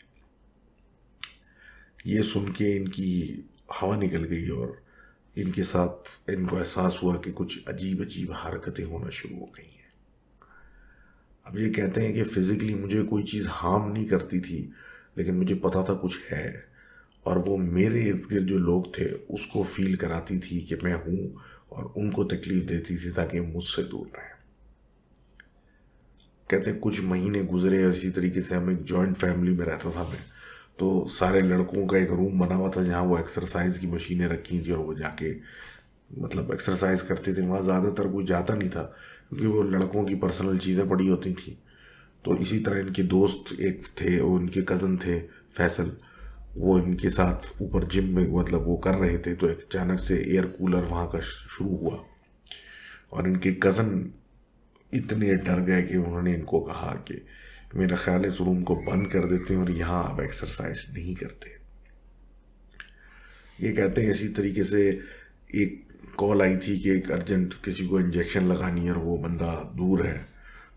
ये सुन के इनकी हवा निकल गई और इनके साथ इनको एहसास हुआ कि कुछ अजीब अजीब हरकतें होना शुरू हो गई हैं। अब ये कहते हैं कि फ़िज़िकली मुझे कोई चीज़ हार्म नहीं करती थी लेकिन मुझे पता था कुछ है और वो मेरे इर्द गिर्द जो लोग थे उसको फील कराती थी कि मैं हूँ और उनको तकलीफ़ देती थी ताकि मुझसे दूर रहें। कहते हैं कुछ महीने गुजरे और इसी तरीके से हम एक जॉइंट फैमिली में रहता था मैं, तो सारे लड़कों का एक रूम बना हुआ था जहाँ वो एक्सरसाइज की मशीनें रखी थी और वो जाके मतलब एक्सरसाइज करते थे। वहाँ ज़्यादातर कोई जाता नहीं था क्योंकि वो लड़कों की पर्सनल चीज़ें पड़ी होती थी। तो इसी तरह इनके दोस्त एक थे, वो इनके कज़न थे फैसल, वो इनके साथ ऊपर जिम में मतलब वो कर रहे थे। तो एक अचानक से एयर कूलर वहाँ का शुरू हुआ और इनके कज़न इतने डर गए कि उन्होंने इनको कहा कि मेरा ख्याल है इस रूम को बंद कर देते हैं और यहाँ आप एक्सरसाइज नहीं करते। ये कहते हैं इसी तरीके से एक कॉल आई थी कि एक अर्जेंट किसी को इंजेक्शन लगानी है और वो बंदा दूर है।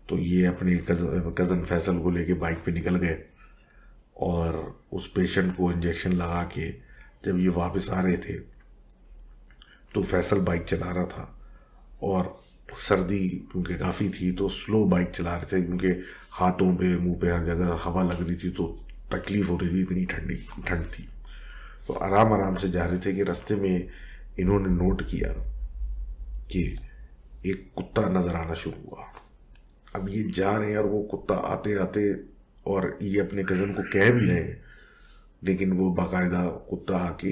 तो ये अपने कज़न फैसल को लेके बाइक पे निकल गए और उस पेशेंट को इंजेक्शन लगा के जब ये वापस आ रहे थे तो फैसल बाइक चला रहा था और सर्दी क्योंकि काफ़ी थी तो स्लो बाइक चला रहे थे क्योंकि हाथों पे मुंह पे हर जगह हवा लग रही थी तो तकलीफ़ हो रही थी, इतनी ठंड थी। तो आराम आराम से जा रहे थे कि रास्ते में इन्होंने नोट किया कि एक कुत्ता नज़र आना शुरू हुआ। अब ये जा रहे हैं और वो कुत्ता आते आते और ये अपने कज़न को कह भी रहे हैं लेकिन वो बाकायदा कुत्ता आके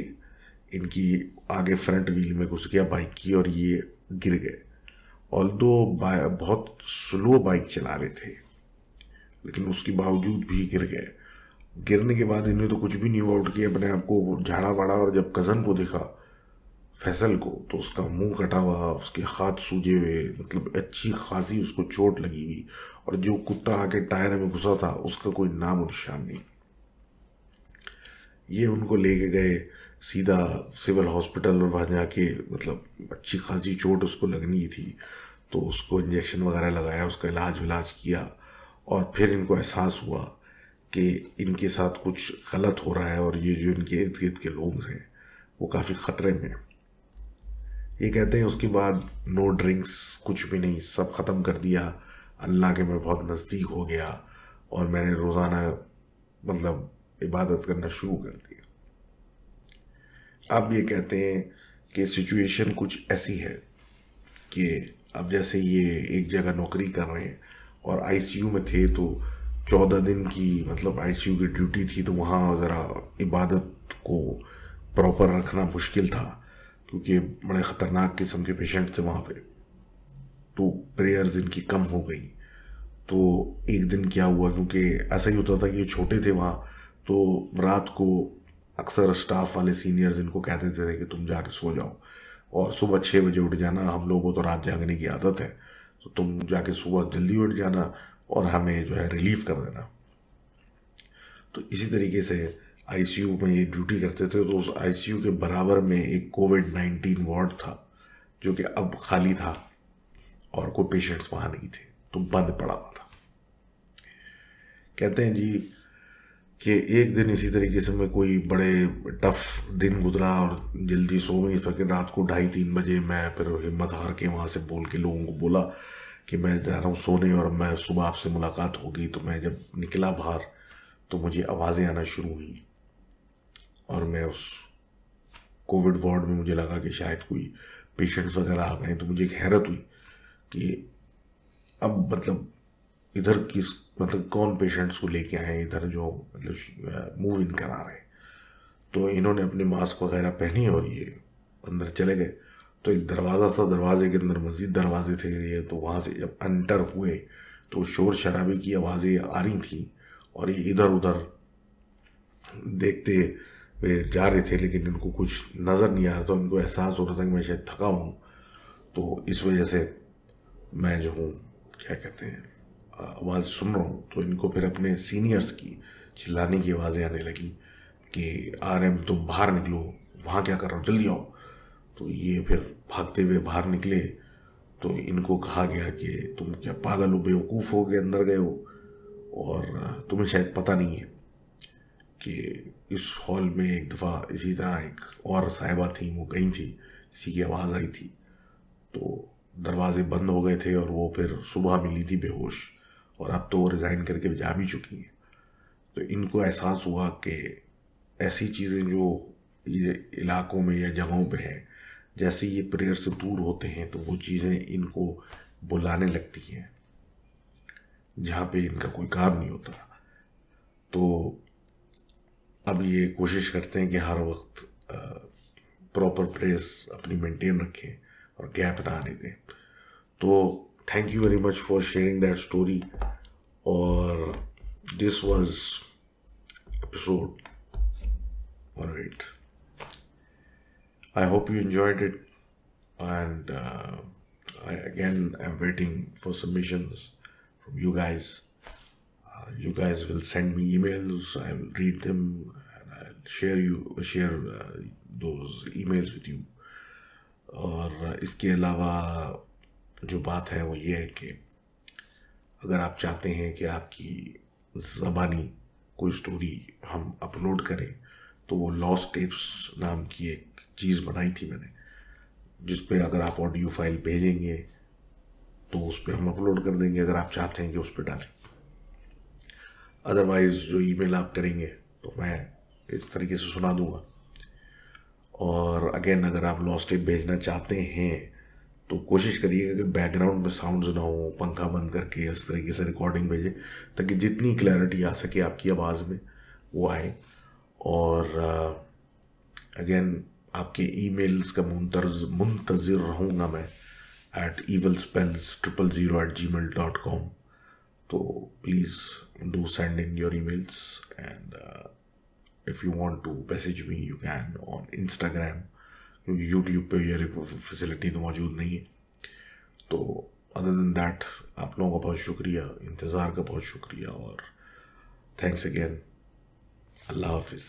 इनकी आगे फ्रंट व्हील में घुस गया बाइक की और ये गिर गए। ऑल्दो बहुत स्लो बाइक चला रहे थे लेकिन उसके बावजूद भी गिर गए गिरने के बाद इन्हें तो कुछ भी नहीं हुआ, उठ के अपने आप को झाड़ा वाड़ा, और जब कज़न को देखा फैसल को, तो उसका मुंह कटा हुआ, उसके हाथ सूजे हुए, मतलब अच्छी खासी उसको चोट लगी हुई, और जो कुत्ता आके टायर में घुसा था उसका कोई नाम और निशान नहीं। ये उनको लेके गए सीधा सिविल हॉस्पिटल, और वहाँ जाके मतलब अच्छी खासी चोट उसको लगनी थी, तो उसको इंजेक्शन वगैरह लगाया, उसका इलाज विलाज किया, और फिर इनको एहसास हुआ कि इनके साथ कुछ गलत हो रहा है, और ये जो इनके इर्द गिर्द के लोग हैं वो काफ़ी ख़तरे में हैं। ये कहते हैं उसके बाद नो ड्रिंक्स, कुछ भी नहीं, सब ख़त्म कर दिया। अल्लाह के मैं बहुत नज़दीक हो गया, और मैंने रोज़ाना मतलब इबादत करना शुरू कर दिया। अब ये कहते हैं कि सिचुएशन कुछ ऐसी है कि अब जैसे ये एक जगह नौकरी कर रहे हैं और आईसीयू में थे, तो 14 दिन की मतलब आईसीयू की ड्यूटी थी, तो वहाँ ज़रा इबादत को प्रॉपर रखना मुश्किल था, क्योंकि बड़े ख़तरनाक किस्म के पेशेंट थे वहाँ पे, तो प्रेयर्स इनकी कम हो गई। तो एक दिन क्या हुआ, क्योंकि ऐसा ही होता था कि छोटे थे वहाँ, तो रात को अक्सर स्टाफ वाले सीनियर्स इनको कह देते थे कि तुम जाके सो जाओ, और सुबह 6 बजे उठ जाना, हम लोगों को तो रात जागने की आदत है, तो तुम जाके सुबह जल्दी उठ जाना और हमें जो है रिलीव कर देना। तो इसी तरीके से आईसीयू में ये ड्यूटी करते थे, तो उस आईसीयू के बराबर में एक कोविड-19 वार्ड था, जो कि अब खाली था, और कोई पेशेंट्स वहाँ नहीं थे, तो बंद पड़ा हुआ था। कहते हैं जी कि एक दिन इसी तरीके से मैं कोई बड़े टफ दिन गुजरा, और जल्दी सो नहीं सके। रात को 2:30-3 बजे मैं फिर हिम्मत हार के वहाँ से बोल के लोगों को बोला कि मैं जा रहा हूँ सोने, और मैं सुबह आपसे मुलाकात होगी। तो मैं जब निकला बाहर, तो मुझे आवाज़ें आना शुरू हुई, और मैं उस कोविड वार्ड में मुझे लगा कि शायद कोई पेशेंट्स वगैरह आ गए। तो मुझे एक हैरत हुई कि अब मतलब इधर किस मतलब कौन पेशेंट्स को लेके आए इधर, जो मतलब मूव इन करा रहे हैं। तो इन्होंने अपने मास्क वगैरह पहनी और ये अंदर चले गए। तो एक दरवाज़ा था, दरवाजे के अंदर मस्जिद दरवाजे थे ये, तो वहाँ से जब एंटर हुए तो शोर शराबे की आवाज़ें आ रही थी, और ये इधर उधर देखते वे जा रहे थे, लेकिन इनको कुछ नज़र नहीं आ रहा था। इनको एहसास हो रहा था कि मैं शायद थका हूँ, तो इस वजह से मैं जो हूँ क्या कहते हैं आवाज़ सुन रहा हूँ। तो इनको फिर अपने सीनियर्स की चिल्लाने की आवाज़ें आने लगी कि आरएम तुम बाहर निकलो, वहाँ क्या कर रहे हो, जल्दी आओ। तो ये फिर भागते हुए बाहर निकले। तो इनको कहा गया कि तुम क्या पागल हो, बेवकूफ़ हो के अंदर गए हो, और तुम्हें शायद पता नहीं है कि इस हॉल में एक दफ़ा इसी तरह एक और साहिबा थी, वो गई थी, किसी की आवाज़ आई थी, तो दरवाजे बंद हो गए थे, और वो फिर सुबह मिली थी बेहोश, और अब तो वो रिज़ाइन करके जा भी चुकी हैं। तो इनको एहसास हुआ कि ऐसी चीज़ें जो ये इलाकों में या जगहों पे हैं, जैसे ये प्रेयर से दूर होते हैं, तो वो चीज़ें इनको बुलाने लगती हैं जहाँ पे इनका कोई काम नहीं होता। तो अब ये कोशिश करते हैं कि हर वक्त प्रॉपर प्रेस अपनी मेंटेन रखें और गैप ना आने दें। तो thank you very much for sharing that story, और this was episode 108. I hope you enjoyed it, and again I'm waiting for submissions from you guys. You guys will send me emails, I will read them, and I'll share those emails with you. और इसके अलावा जो बात है वो ये है कि अगर आप चाहते हैं कि आपकी ज़बानी कोई स्टोरी हम अपलोड करें, तो वो लॉस्ट टेप्स नाम की एक चीज़ बनाई थी मैंने, जिस पे अगर आप ऑडियो फाइल भेजेंगे तो उस पर हम अपलोड कर देंगे, अगर आप चाहते हैं कि उस पर डालें। अदरवाइज़ जो ईमेल आप करेंगे तो मैं इस तरीके से सुना दूंगा। और अगेन अगर आप लॉस्ट टेप भेजना चाहते हैं तो कोशिश करिएगा कि बैकग्राउंड में साउंड्स ना हो, पंखा बंद करके इस तरीके से रिकॉर्डिंग भेजें, ताकि जितनी क्लैरिटी आ सके आपकी आवाज़ में वो आए। और अगेन आपके ईमेल्स का मुंतज़िर रहूँगा मैं @evilspells000@gmail.com। तो please do send in your emails, and if you want to message me you can on Instagram, क्योंकि यूट्यूब पे ये फैसिलिटी तो मौजूद नहीं है। तो अदर देन दैट आप लोगों का बहुत शुक्रिया, इंतज़ार का बहुत शुक्रिया, और थैंक्स अगेन। अल्लाह हाफिज़।